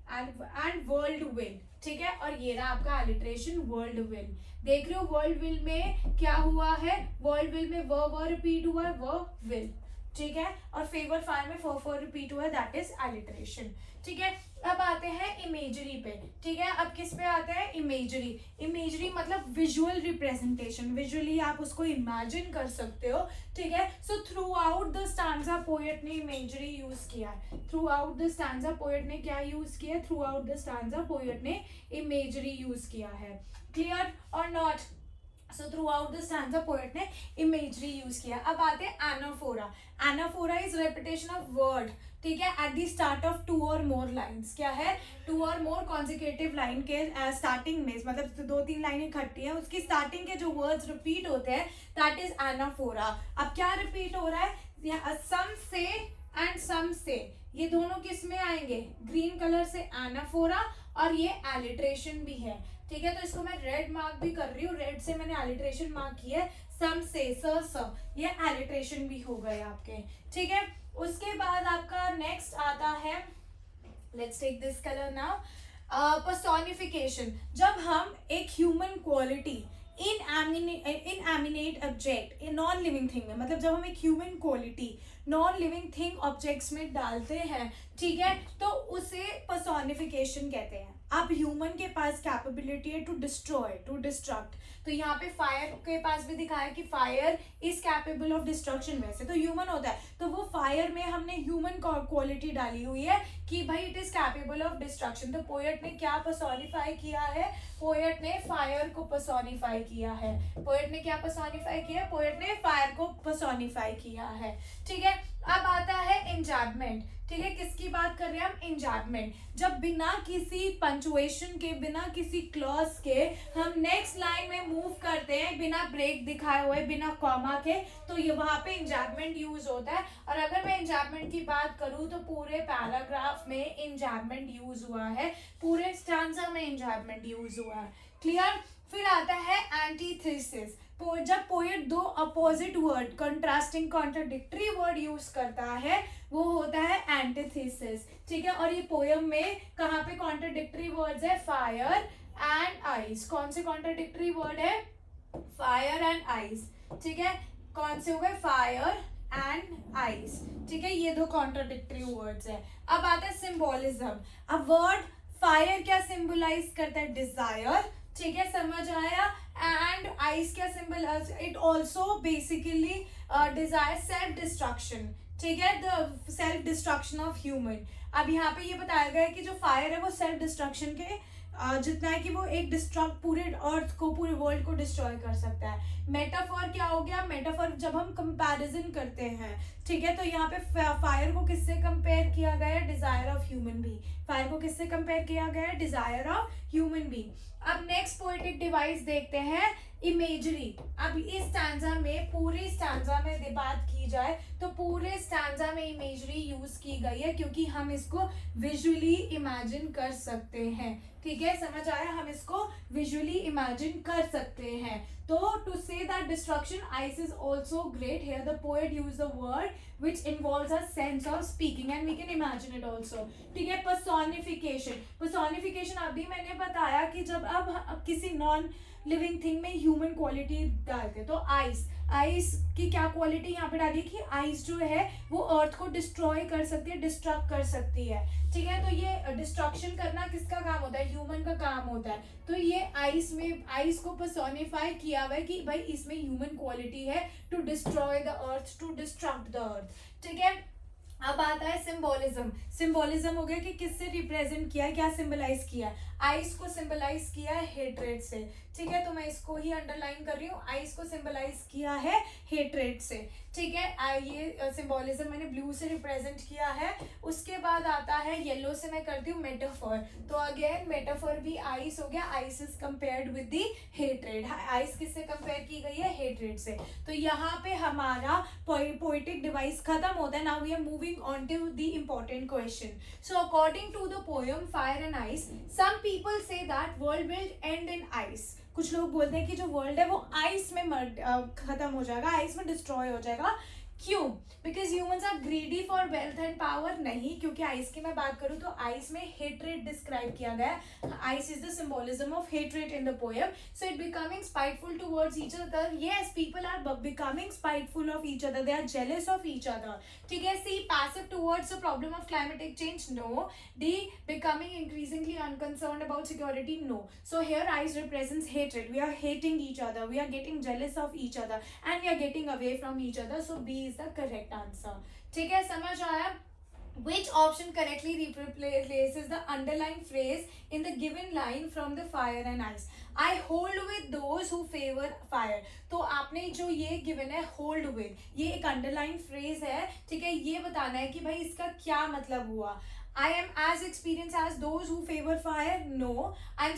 एंड वर्ल्ड विल। ठीक है, और ये रहा आपका एलिट्रेशन वर्ल्ड विल। देख रहे हो वर्ल्ड विल में क्या हुआ है? वर्ल्ड विल में व रिपीट हुआ है, व विल। ठीक है, और फेवर फायर में फ रिपीट हुआ है, दैट इज एलिट्रेशन। ठीक है, अब आते हैं इमेजरी पे। ठीक है, अब किस पे आते हैं? इमेजरी। इमेजरी मतलब विजुअल रिप्रेजेंटेशन, विजुअली आप उसको इमेजिन कर सकते हो। ठीक है, so through out the stanza poet ने इमेजरी यूज किया है। Through out the stanza poet ने क्या यूज किया? Through out the stanza poet ने इमेजरी यूज किया है। क्लियर और not? So through out the stanza poet ने इमेजरी यूज किया। अब आते हैं anaphora. Anaphora is repetition of word. ठीक है, एट द स्टार्ट ऑफ 2 और मोर लाइन्स। क्या है? 2 और मोर कॉन्जिक्यूटिव लाइन के स्टार्टिंग में, मतलब 2-3 लाइनें इकट्ठी है, उसकी स्टार्टिंग के जो वर्ड्स रिपीट होते हैं दैट इज एनाफोरा। अब क्या रिपीट हो रहा है? सम से एंड सम से, ये दोनों किस में आएंगे? ग्रीन कलर से एनाफोरा, और ये एलिट्रेशन भी है। ठीक है, तो इसको मैं रेड मार्क भी कर रही हूँ, रेड से मैंने एलिट्रेशन मार्क किया है। सम से, स, ये एलिट्रेशन भी हो गए आपके। ठीक है, उसके बाद आपका नेक्स्ट आता है, let's take this colour now, personification. जब हम एक human quality inanimate object, non living thing में, मतलब जब हम एक human quality non living thing objects में डालते हैं, ठीक है, तो उसे पर्सोनिफिकेशन कहते हैं। अब ह्यूमन के पास कैपेबिलिटी है टू डिस्ट्रॉय, टू डिस्ट्रक्ट, तो यहाँ पे फायर के पास भी दिखाया कि fire is capable of destruction, वैसे तो ह्यूमन होता है, तो वो फायर में हमने ह्यूमन क्वालिटी डाली हुई है कि भाई it is capable of destruction. तो पोएट ने क्या पर्सोनिफाई किया है, पोएट ने फायर को पर्सोनिफाई किया है। पोएट ने क्या पर्सोनिफाई किया, पोएट ने फायर को पर्सोनिफाई किया है, ठीक है। अब आता है एन्जार्जमेंट, ठीक है, किसकी बात कर रहे हैं हम, एन्जार्जमेंट। जब बिना किसी पंचुएशन के, बिना किसी क्लॉज के हम नेक्स्ट लाइन में मूव करते हैं, बिना ब्रेक दिखाए हुए, बिना कॉमा के, तो ये वहां पे एन्जार्जमेंट यूज होता है। और अगर मैं एन्जार्जमेंट की बात करूं तो पूरे पैराग्राफ में एन्जार्जमेंट यूज हुआ है, पूरे स्टांजा में एन्जार्जमेंट यूज हुआ है, क्लियर। फिर आता है एंटीथेसिस। जब पोएट दो opposite word, contrasting contradictory word use करता है, वो होता है एंटीथेसिस, ठीक है। और ये पोयम में कहाँ पे कॉन्ट्राडिक्टरी वर्ड्स है, फायर एंड आइस। कौन से कॉन्ट्राडिक्टरी वर्ड है, फायर एंड आइस, ठीक है। कौन से हो गए, फायर एंड आइस, ठीक है, ये दो कॉन्ट्राडिक्टरी वर्ड्स है। अब आता है सिंबोलिज्म। अब वर्ड फायर क्या सिंबलाइज करता है, डिजायर, ठीक है, समझ आया। एंड आइस क्या symbol, it also basically desire self destruction, ठीक है, the self destruction of human. अब यहाँ पे ये बताया गया है कि जो फायर है वो सेल्फ डिस्ट्रक्शन के जितना है कि वो एक डिस्ट्रक्ट पूरे अर्थ को, पूरे वर्ल्ड को डिस्ट्रॉय कर सकता है। मेटाफॉर क्या हो गया, मेटाफॉर जब हम कंपैरिजन करते हैं, ठीक है, तो यहाँ पे फायर को किससे कंपेयर किया गया है, desire of human being. Fire को किससे कंपेयर किया गया है, डिजायर ऑफ ह्यूमन बीइंग। अब नेक्स्ट पोएटिक डिवाइस देखते हैं, इमेजरी। अब इस स्टैंजा में, पूरे स्टैंजा में बात की जाए तो पूरे स्टैंजा में इमेजरी यूज की गई है, क्योंकि हम इसको विजुअली इमेजिन कर सकते हैं, ठीक है, समझ आया, हम इसको विजुअली इमेजिन कर सकते हैं। तो to say that destruction ice is also great, here the poet use the word which involves a sense of speaking and we can imagine it also, ठीक है। पर्सोनिफिकेशन, पर्सोनिफिकेशन अभी मैंने बताया कि जब अब किसी नॉन लिविंग थिंग में ह्यूमन क्वालिटी डालते, तो आइस, आइस की क्या क्वालिटी यहाँ पे डाली कि आइस जो है वो अर्थ को डिस्ट्रॉय कर सकती है, डिस्ट्रक्ट कर सकती है, ठीक है। तो ये डिस्ट्रक्शन करना किसका काम होता है, ह्यूमन का काम होता है। तो ये आइस में, आइस को पर्सोनिफाई किया हुआ है कि भाई इसमें ह्यूमन क्वालिटी है to destroy the earth, to destruct the earth, ठीक है। अब आता है सिंबोलिज्म। सिंबोलिज्म हो गया कि किससे रिप्रेजेंट किया है, क्या सिंबलाइज किया है, आइस को सिंबलाइज किया है हेट्रेड से, ठीक है, तो मैं इसको ही अंडरलाइन कर रही हूँ, आइस को सिंबलाइज किया है हेट्रेड से, ठीक है। ये सिंबोलिज्म मैंने ब्लू से रिप्रेजेंट किया है। उसके बाद आता है येलो से, मैं करती हूँ मेटाफॉर। तो अगेन मेटाफॉर भी आइस हो गया, ice is compared with the hatred. Ice किससे कंपेयर की गई है, हेट्रेड से। तो यहाँ पे हमारा पोएटिक डिवाइस खत्म होता है। Now we are moving on to the important question. So according to the poem fire and ice, some people say that world will end in ice. कुछ लोग बोलते हैं कि जो वर्ल्ड है वो आइस में खत्म हो जाएगा, आइस में डिस्ट्रॉय हो जाएगा। क्यों? Because humans are greedy for wealth and power. नहीं, क्योंकि आइस की मैं बात करूं तो आइस में हेट्रेड डिस्क्राइब किया गया है। Ice is the symbolism of hatred in the poem. So it becoming spiteful towards each other. Yes, people are becoming spiteful of each other, they are jealous of each other, ठीक है। C, passive towards the problem of climatic change, no. D, becoming increasingly unconcerned about security, no. So here ice represents hatred. We are hating each other, we are getting jealous of each other and we are getting away from each other. So B is the correct answer. ठीक है, समझ आया? Which option correctly replaces the underlined phrase in the given line from the fire and ice? I hold with those who favor fire. तो आपने जो ये given है hold with, ये एक underlined phrase है, ठीक है। ये बताना है कि भाई इसका क्या मतलब हुआ। I am as experienced as those who favor fire, no. I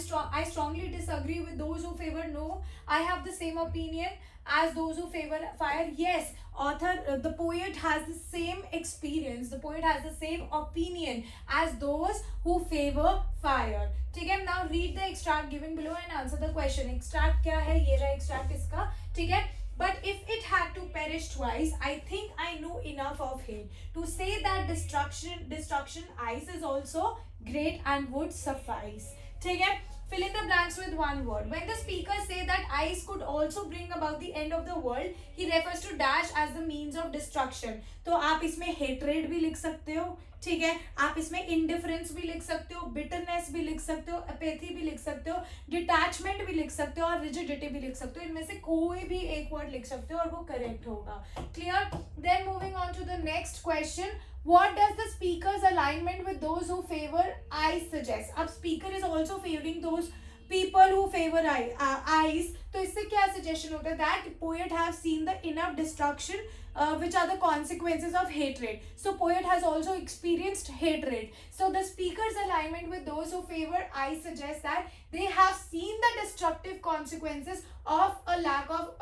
strongly disagree with those who favor, no. I have the same opinion as those who favor fire, yes. Author, the poet has the same experience, the poet has the same opinion as those who favor fire, ठीक है। Now read the extract given below and answer the question. Extract क्या है, ये रहा extract इसका, ठीक है। But if it had to perish twice, I think I know enough of him to say that destruction ice is also great and would suffice, ठीक है। Fill in the blanks with one word. When the speaker say that ice could also bring about the end of the world, he refers to dash as the means of destruction. तो आप इसमें hatred भी लिख सकते हो, ठीक है, आप इसमें indifference भी लिख सकते हो, bitterness भी लिख सकते हो, apathy भी लिख सकते हो, detachment भी लिख सकते हो और rigidity भी लिख सकते हो. इनमें से कोई भी एक word लिख सकते हो और वो correct होगा. Clear? Then moving on to the next question. What does the speaker's alignment with those who favor ice suggest? अब speaker is also favoring those people who favor ice. तो इससे क्या suggestion होता है? That poet have seen the enough destruction, which are the consequences of hatred. So poet has also experienced hatred. So the speaker's alignment with those who favor ice suggests that they have seen the destructive consequences of a lack of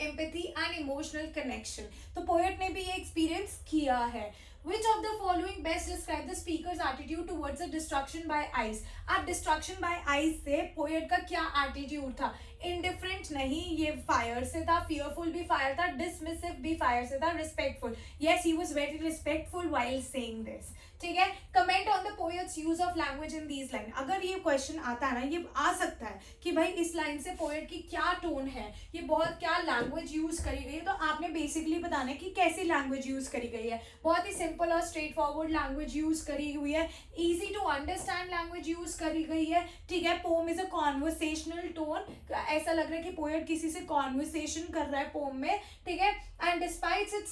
empathy and emotional connection. तो poet ने भी ये experience किया है. Which of the following best describe the speaker's attitude towards the destruction by ice? अब destruction by ice से poet का क्या attitude था? Indifferent नहीं, ये fire से था, fearful भी fire था, dismissive भी fire से था, respectful. Yes, he was very respectful while saying this. ठीक है. Comment on the poet's use of language in these lines. अगर ये क्वेश्चन आता है ना, ये आ सकता है कि भाई इस लाइन से पोएट की क्या टोन है, ये बहुत क्या लैंग्वेज यूज करी गई है. तो आपने बेसिकली बताना है कि कैसी लैंग्वेज यूज करी गई है. बहुत ही सिंपल और स्ट्रेट फॉरवर्ड लैंग्वेज यूज करी हुई है, easy to understand language use करी गई है. ठीक है. Poem is a conversational tone. ऐसा लग रहा है कि पोएट किसी से कॉन्वर्सेशन कर रहा है पोम में. ठीक है. एंड डिस्पाइट इट्स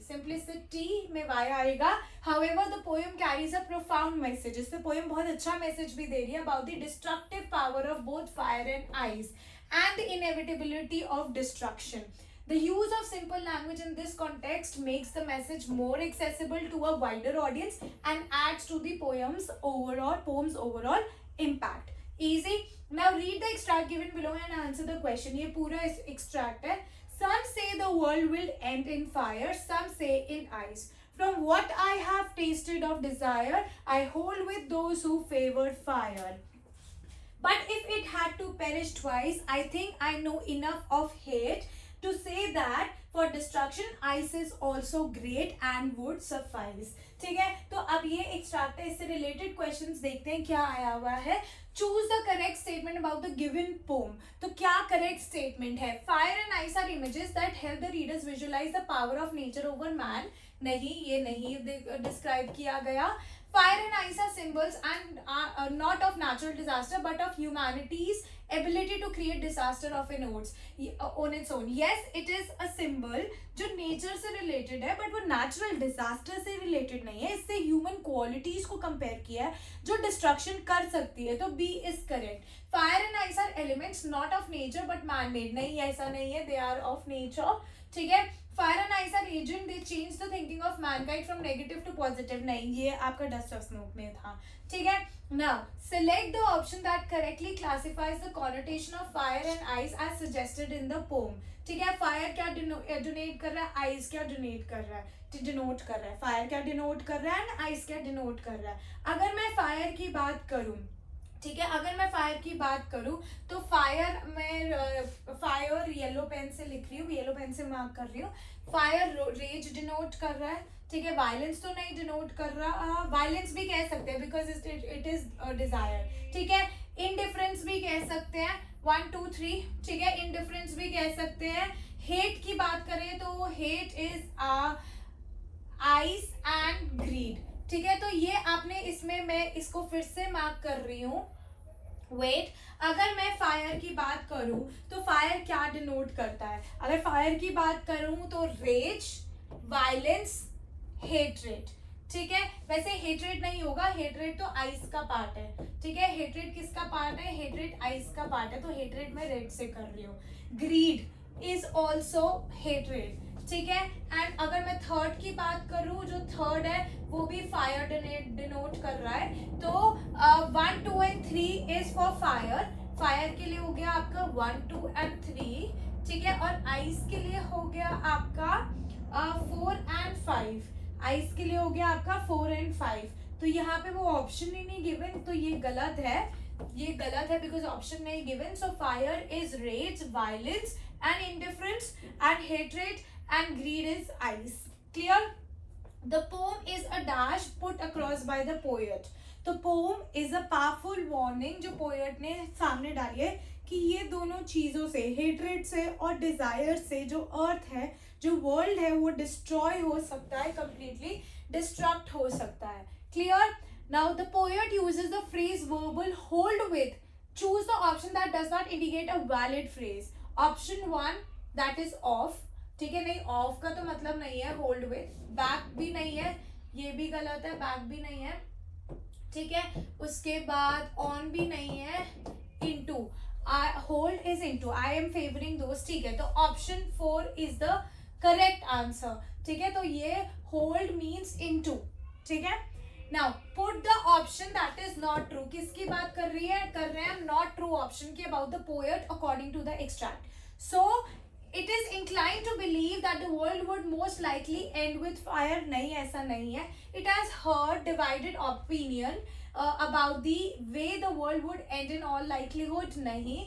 सिंप्लिसिटी में वाई आएगा. However, the poem carries a profound message. इससे poem बहुत अच्छा message भी दे रही है about the destructive power of both fire and ice and the inevitability of destruction. The use of simple language in this context makes the message more accessible to a wider audience and adds to the poem's overall impact. Easy. Now read the extract given below and answer the question. ये पूरा extract है. Some say the world will end in fire, some say in ice. From what I have tasted of desire, I hold with those who favor fire. But if it had to perish twice, I think I know enough of hate to say that for destruction, ice is also great and would suffice. ठीक है. तो अब ये extract है, इससे related questions देखते हैं क्या आया हुआ है. Choose the correct statement about the given poem. तो क्या करेक्ट स्टेटमेंट है? Fire and ice are images that help the readers visualise the power of nature over man. नहीं, ये नहीं डिस्क्राइब किया गया. Fire and ice are symbols and are not of natural disaster but of humanity's ability to create disaster on its own. Yes, it is a symbol जो nature से related है but वो natural disaster से related नहीं है. इससे human qualities को compare किया है जो destruction कर सकती है. तो B is correct. Fire and ice are elements not of nature but man-made. नहीं, ऐसा नहीं है, they are of nature. ठीक है. Fire and ice are agent, they change the thinking of mankind from negative to positive. नहीं, ये आपका dust of smoke में था. ठीक है. Now select the option that correctly classifies the connotation of fire and ice as suggested in the poem. ठीक है. Fire क्या denote कर रहा है, ice क्या denote कर रहा है, denote कर रहा है. Fire क्या denote कर रहा है and ice क्या denote कर रहा है. अगर मैं fire की बात करूँ, ठीक है, अगर मैं फायर की बात करूं तो फायर मैं फायर येलो पेन से लिख रही हूँ, येलो पेन से मार्क कर रही हूँ. फायर रेज डिनोट कर रहा है. ठीक है. वायलेंस तो नहीं डिनोट कर रहा, वायलेंस भी कह सकते हैं बिकॉज इट इज डिजायर. ठीक है. इनडिफरेंस भी कह सकते हैं. 1 2 3. ठीक है. इनडिफरेंस भी कह सकते हैं. हेट की बात करें तो hate is ice and greed. ठीक है. तो ये आपने इसमें, मैं इसको फिर से मार्क कर रही हूँ. वेट. अगर मैं फायर की बात करूं तो फायर क्या डिनोट करता है? अगर फायर की बात करूं तो रेज, वायलेंस, हेट्रेड. ठीक है. वैसे हेट्रेड नहीं होगा, हेट्रेड तो आइस का पार्ट है. ठीक है. हेट्रेड किसका पार्ट है? हेट्रेड आइस का पार्ट है. तो हेट्रेड मैं रेड से कर रही हूँ. Grid is also hatred. ठीक है. एंड अगर मैं थर्ड की बात करूं, जो थर्ड है वो भी फायर डिनोट कर रहा है. तो 1 2 and 3 is for fire. Fire के लिए हो गया आपका 1 2 and 3. ठीक है. और आइस के लिए हो गया आपका 4 and 5. आइस के लिए हो गया आपका 4 and 5. तो यहाँ पे वो ऑप्शन ही नहीं गिवन, तो ये गलत है, ये गलत है बिकॉज ऑप्शन नहीं given. So fire is rage, violence and indifference and hatred and greed is ice. Clear? The poem is a dash put across by the poet. तो poem is a powerful warning जो poet ने सामने डाली है कि ये दोनों चीजों से, हेट्रेड से और डिजायर से, जो अर्थ है, जो वर्ल्ड है, वो डिस्ट्रॉय हो सकता है, कंप्लीटली डिस्ट्रक्ट हो सकता है. Clear? Now the poet uses the phrase verbal hold with. Choose the option that does not indicate a valid phrase. Option 1 that is of. ठीक है, नहीं, ऑफ का तो मतलब नहीं है होल्ड विथ. बैक भी नहीं है, ये भी गलत है, बैक भी नहीं है. ठीक है, उसके बाद ऑन भी नहीं है, into. Hold is into. I am favouring दोस्त. ठीक है, तो option 4 is the correct answer. ठीक है, तो ये होल्ड मीन्स इनटू. ठीक है, now put the option that is not true. किसकी बात कर रही है? कर रहे हैं नॉट ट्रू ऑप्शन की, about the poet according to the extract. So it is inclined to believe that the world would most likely end with fire. नहीं, ऐसा नहीं है. It has heard divided opinion about the way the world would end in all likelihood. नहीं.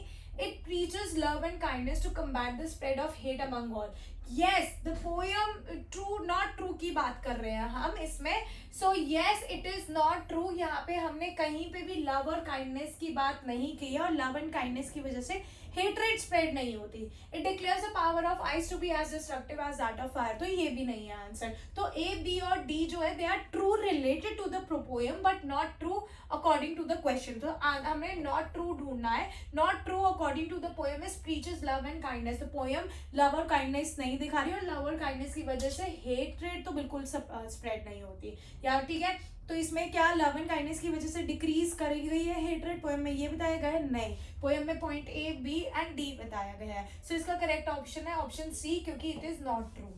It preaches love and kindness to combat the spread of hate among all. Yes, the poem true not true की बात कर रहे हैं हम इसमें. So yes, it is not true. यहाँ पे हमने कहीं पे भी लव और काइंडनेस की बात नहीं की है, और लव एंड काइंडनेस की वजह से हेट्रेड स्प्रेड नहीं होती. It declares the power of ice to be as destructive as that of fire. तो ये भी नहीं है आंसर. तो ए, बी और डी जो है, they are true related to the poem but not true according to the question. तो हमें नॉट ट्रू ढूंढना है. Not true according to the poem is preaches love and kindness. The poem love और kindness नहीं दिखा रही, और love और काइंडनेस की वजह से हेट्रेड तो बिल्कुल स्प्रेड नहीं होती यार. ठीक है, तो इसमें क्या लव एंड काइंडनेस की वजह से डिक्रीज करी गई है हेट्रेड? पोएम में ये बताया गया है? नहीं. पोएम में point A, B and D बताया गया है. सो इसका करेक्ट ऑप्शन है ऑप्शन सी, क्योंकि it is not true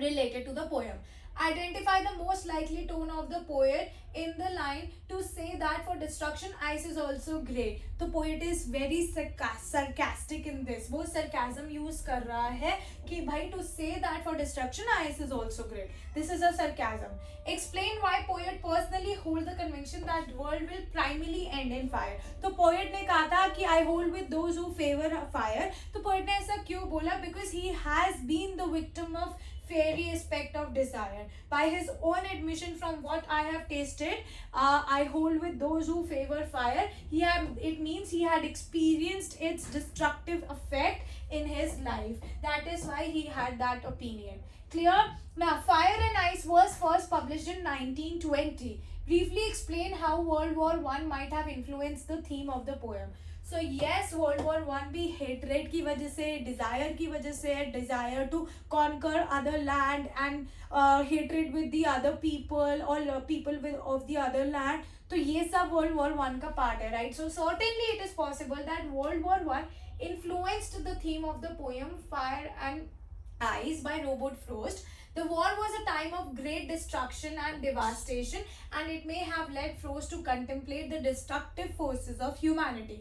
related to the poem. Identify the most likely tone of the poet in the line to say that for destruction ice is also great. तो poet is very sarcastic in this. वो sarcasm use कर रहा है कि भाई to say that for destruction ice is also great. This is a sarcasm. Explain why poet personally hold the conviction that world will primarily end in fire. तो poet ने कहा था कि I hold with those who favor fire. तो poet ने ऐसा क्यों बोला? Because he has been the victim of fairy aspect of desire. By his own admission, from what I have tasted, I hold with those who favor fire. It means he had experienced its destructive effect in his life. That is why he had that opinion. Clear? Now, Fire and Ice was first published in 1920. Briefly explain how World War I might have influenced the theme of the poem. So yes, world war 1 भी hatred की वजह से, Dzire की वजह से, desire to conquer other land and hatred with the other people और people with of the other land. तो ये सब वर्ल्ड वॉर 1 का पार्ट है, right? So certainly it is possible that world war 1 influenced the theme of the poem fire and ice by Robert Frost. The war was a time of great destruction and devastation, and it may have led Frost to contemplate the destructive forces of humanity.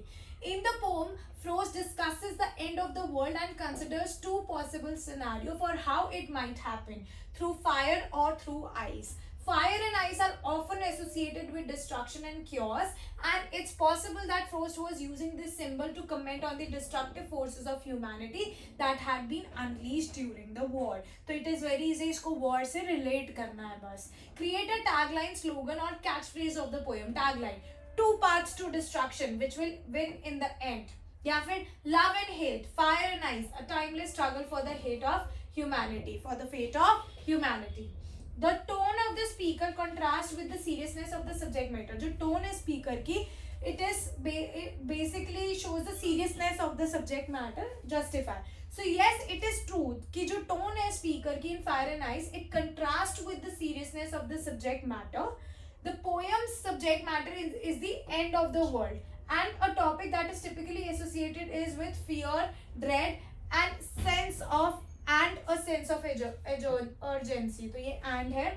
In the poem, Frost discusses the end of the world and considers two possible scenarios for how it might happen, through fire or through ice. Fire and ice are often associated with destruction and chaos, and it's possible that Frost was using this symbol to comment on the destructive forces of humanity that had been unleashed during the war. So it is very easy इसको war से relate करना है बस. Create a tagline, slogan or catchphrase of the poem. Tagline: 2 paths to destruction, which will win in the end. या फिर love and hate, fire and ice, a timeless struggle for the hate of humanity, for the fate of humanity. The tone of the speaker contrasts with the seriousness of the subject matter. जो tone है speaker की, it basically shows the seriousness of the subject matter. Justify. So yes, it is true कि जो tone है speaker की in Fire and Ice, it contrasts with the seriousness of the subject matter. The poem's subject matter is the end of the world, and a topic that is typically associated is with fear, dread, and a sense of urgency. तो ये and है.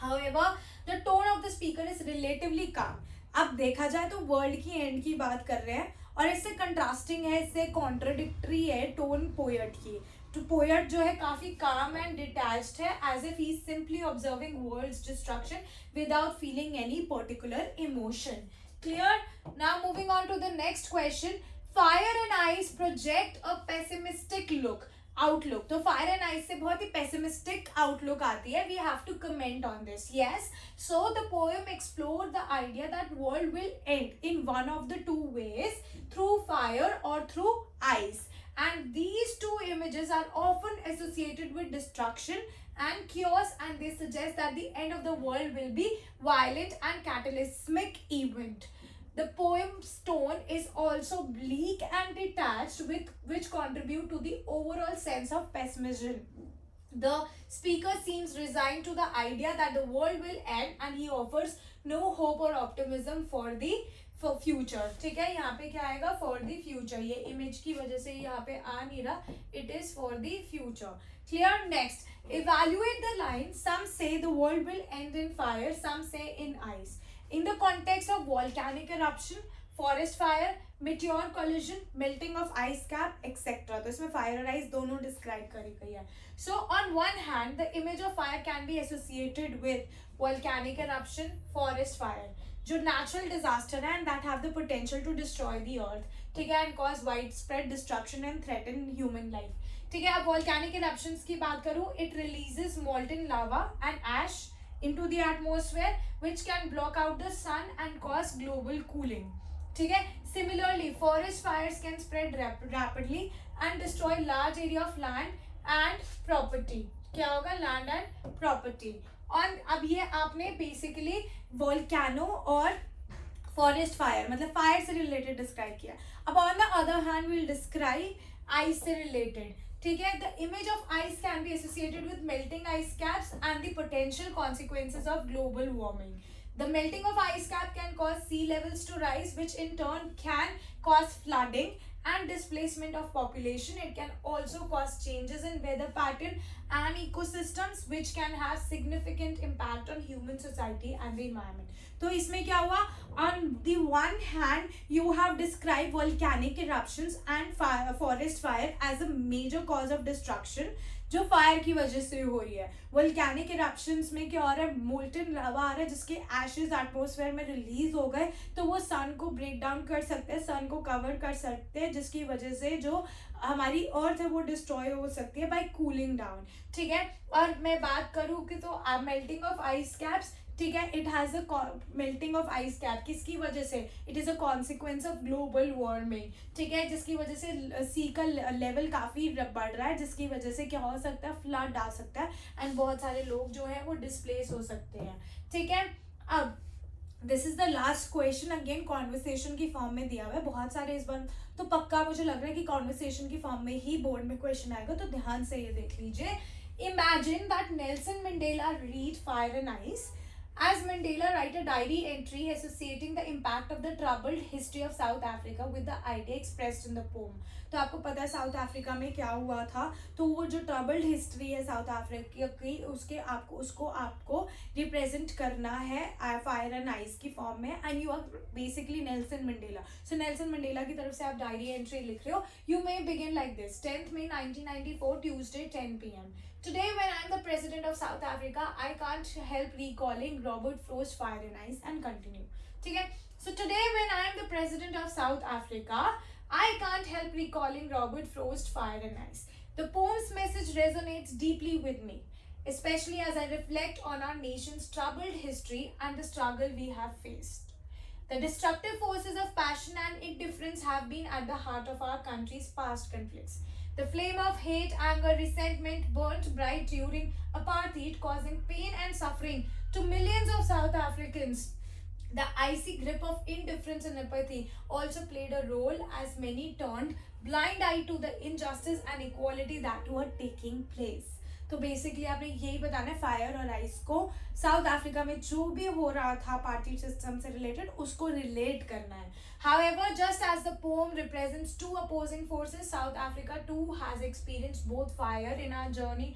However, the tone of the speaker is relatively calm. अब देखा जाए तो world की and की बात कर रहे हैं, और इससे कंट्रास्टिंग है, इससे कॉन्ट्राडिक्टरी है टोन पोएट की. तो पोएट जो है काफी काम एंड डिटैच्ड है, as if he is simply observing world's destruction without feeling any particular emotion. Clear? Now moving on to the next question. Fire and ice project a pessimistic look. Outlook, तो fire and ice से बहुत ही pessimistic outlook आती है. We have to comment on this. Yes, so the poem explore the idea that world will end in one of the two veg, through fire और through ice. And these two images are often associated with destruction and chaos, and they suggest that the end of the world will be violent and cataclysmic event. The poem's tone is also bleak and detached, with which contribute to the overall sense of pessimism. The speaker seems resigned to the idea that the world will end, and he offers no hope or optimism for the future. ठीक है, यहाँ पे क्या आएगा? For the future. ये image की वजह से यहाँ पे आ नहीं रहा. It is for the future. Clear. Next, evaluate the line. Some say the world will end in fire, some say in ice. In the context of volcanic eruption, forest fire, meteor collision, melting of ice cap, etc. तो इसमें fire और ice दोनों describe करी गई है. So on one hand, the image of fire can be associated with volcanic eruption, forest fire, जो natural disaster है and that have the potential to destroy the earth. ठीक है, and cause widespread destruction and threaten human life. ठीक है, अब volcanic eruptions की बात करूँ, it releases molten lava and ash into the atmosphere, which can block out the sun and cause global cooling. ठीक है, similarly forest fires can spread rapidly and destroy large area of land and property. क्या होगा? Land and property. और अब ये आपने basically volcano और forest fire, मतलब फायर से रिलेटेड डिस्क्राइब किया. अब on the other hand will describe ice से रिलेटेड. ठीक है, the image of ice can be associated with melting ice caps and the potential consequences of global warming. The melting of ice cap can cause sea levels to rise, which in turn can cause flooding and displacement of population. It can also cause changes in weather pattern and ecosystems, which can have significant impact on human society and the environment. तो इसमें क्या हुआ? On the one hand, you have described volcanic eruptions and forest fire as a major cause of destruction, जो fire की वजह से हो रही है. वोल्केनिक इरप्शंस में क्या हो रहा है? मोल्टन लावा आ रहा है जिसके एशेज एटमॉस्फेयर में रिलीज हो गए, तो वो सन को ब्रेक डाउन कर सकते हैं, सन को कवर कर सकते हैं, जिसकी वजह से जो हमारी अर्थ है वो डिस्ट्रॉय हो सकती है बाय कूलिंग डाउन. ठीक है, और मैं बात करूँ कि तो मेल्टिंग ऑफ आइस कैप्स, ठीक है, it has a melting of ice cap. किसकी वजह से? It is a consequence of global warming. ठीक है, जिसकी वजह से सी का लेवल काफी बढ़ रहा है, जिसकी वजह से क्या हो सकता है? फ्लड आ सकता है एंड बहुत सारे लोग जो है वो डिस्प्लेस हो सकते हैं. ठीक है, अब this is the last question. Again conversation की फॉर्म में दिया हुआ है. बहुत सारे इस बार तो पक्का मुझे लग रहा है कि कॉन्वर्सेशन की फॉर्म में ही बोर्ड में क्वेश्चन आएगा, तो ध्यान से ये देख लीजिए. Imagine that Nelson Mandela read fire and ice. As Mandela write a diary entry associating the impact of the troubled history of South Africa with the idea expressed in the poem. तो आपको पता है South Africa में क्या हुआ था, तो वो जो ट्रबल्ड हिस्ट्री है साउथ अफ्रीका की, उसको आपको रिप्रेजेंट करना है फायर एंड आइस की फॉर्म में. And you are basically Nelson Mandela. So Nelson Mandela की तरफ से आप डायरी एंट्री लिख रहे हो. You may begin like this. 10th May 1994 Tuesday 10 PM. Today, when I am the president of South Africa, I can't help recalling Robert Frost Fire and Ice, and continue. ठीक है? So today, when I am the president of South Africa, I can't help recalling Robert Frost Fire and Ice. The poem's message resonates deeply with me, especially as I reflect on our nation's troubled history and the struggle we have faced. The destructive forces of passion and indifference have been at the heart of our country's past conflicts. The flame of hate, anger, resentment burnt bright during apartheid, causing pain and suffering to millions of South Africans. The icy grip of indifference and apathy also played a role, as many turned blind eye to the injustice and inequality that were taking place. तो basically आपने यही बताना है, fire और ice को south Africa में जो भी हो रहा था पार्टी सिस्टम से रिलेटेड उसको रिलेट करना है. However, just as the poem represents two opposing forces, South Africa too has experienced both fire in our journey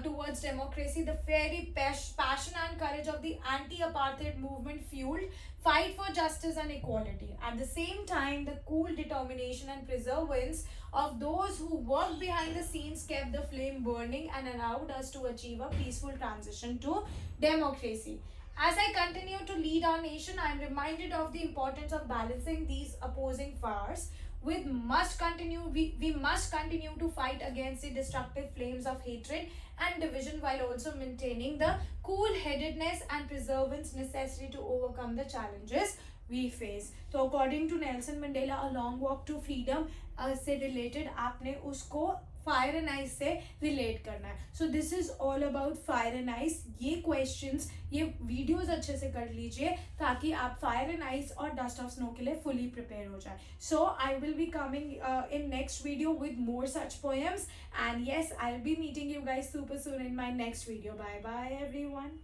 towards democracy. The very passion and courage of the anti-apartheid movement fueled fight for justice and equality. At the same time, the cool determination and perseverance of those who worked behind the scenes kept the flame burning and allowed us to achieve a peaceful transition to democracy. As I continue to lead our nation, I am reminded of the importance of balancing these opposing fires. with we must continue to fight against the destructive flames of hatred and division while also maintaining the cool headedness and perseverance necessary to overcome the challenges we face. तो according to Nelson Mandela a long walk to freedom से related आपने उसको fire and ice से relate करना है. So this is all about fire and ice. ये questions, ये videos अच्छे से कर लीजिए ताकि आप फायर एंड आइस और डस्ट ऑफ स्नो के लिए फुली प्रिपेयर हो जाए. So I will be coming in next video with more such poems, and yes I will be meeting you guys super soon in my next video. Bye bye everyone.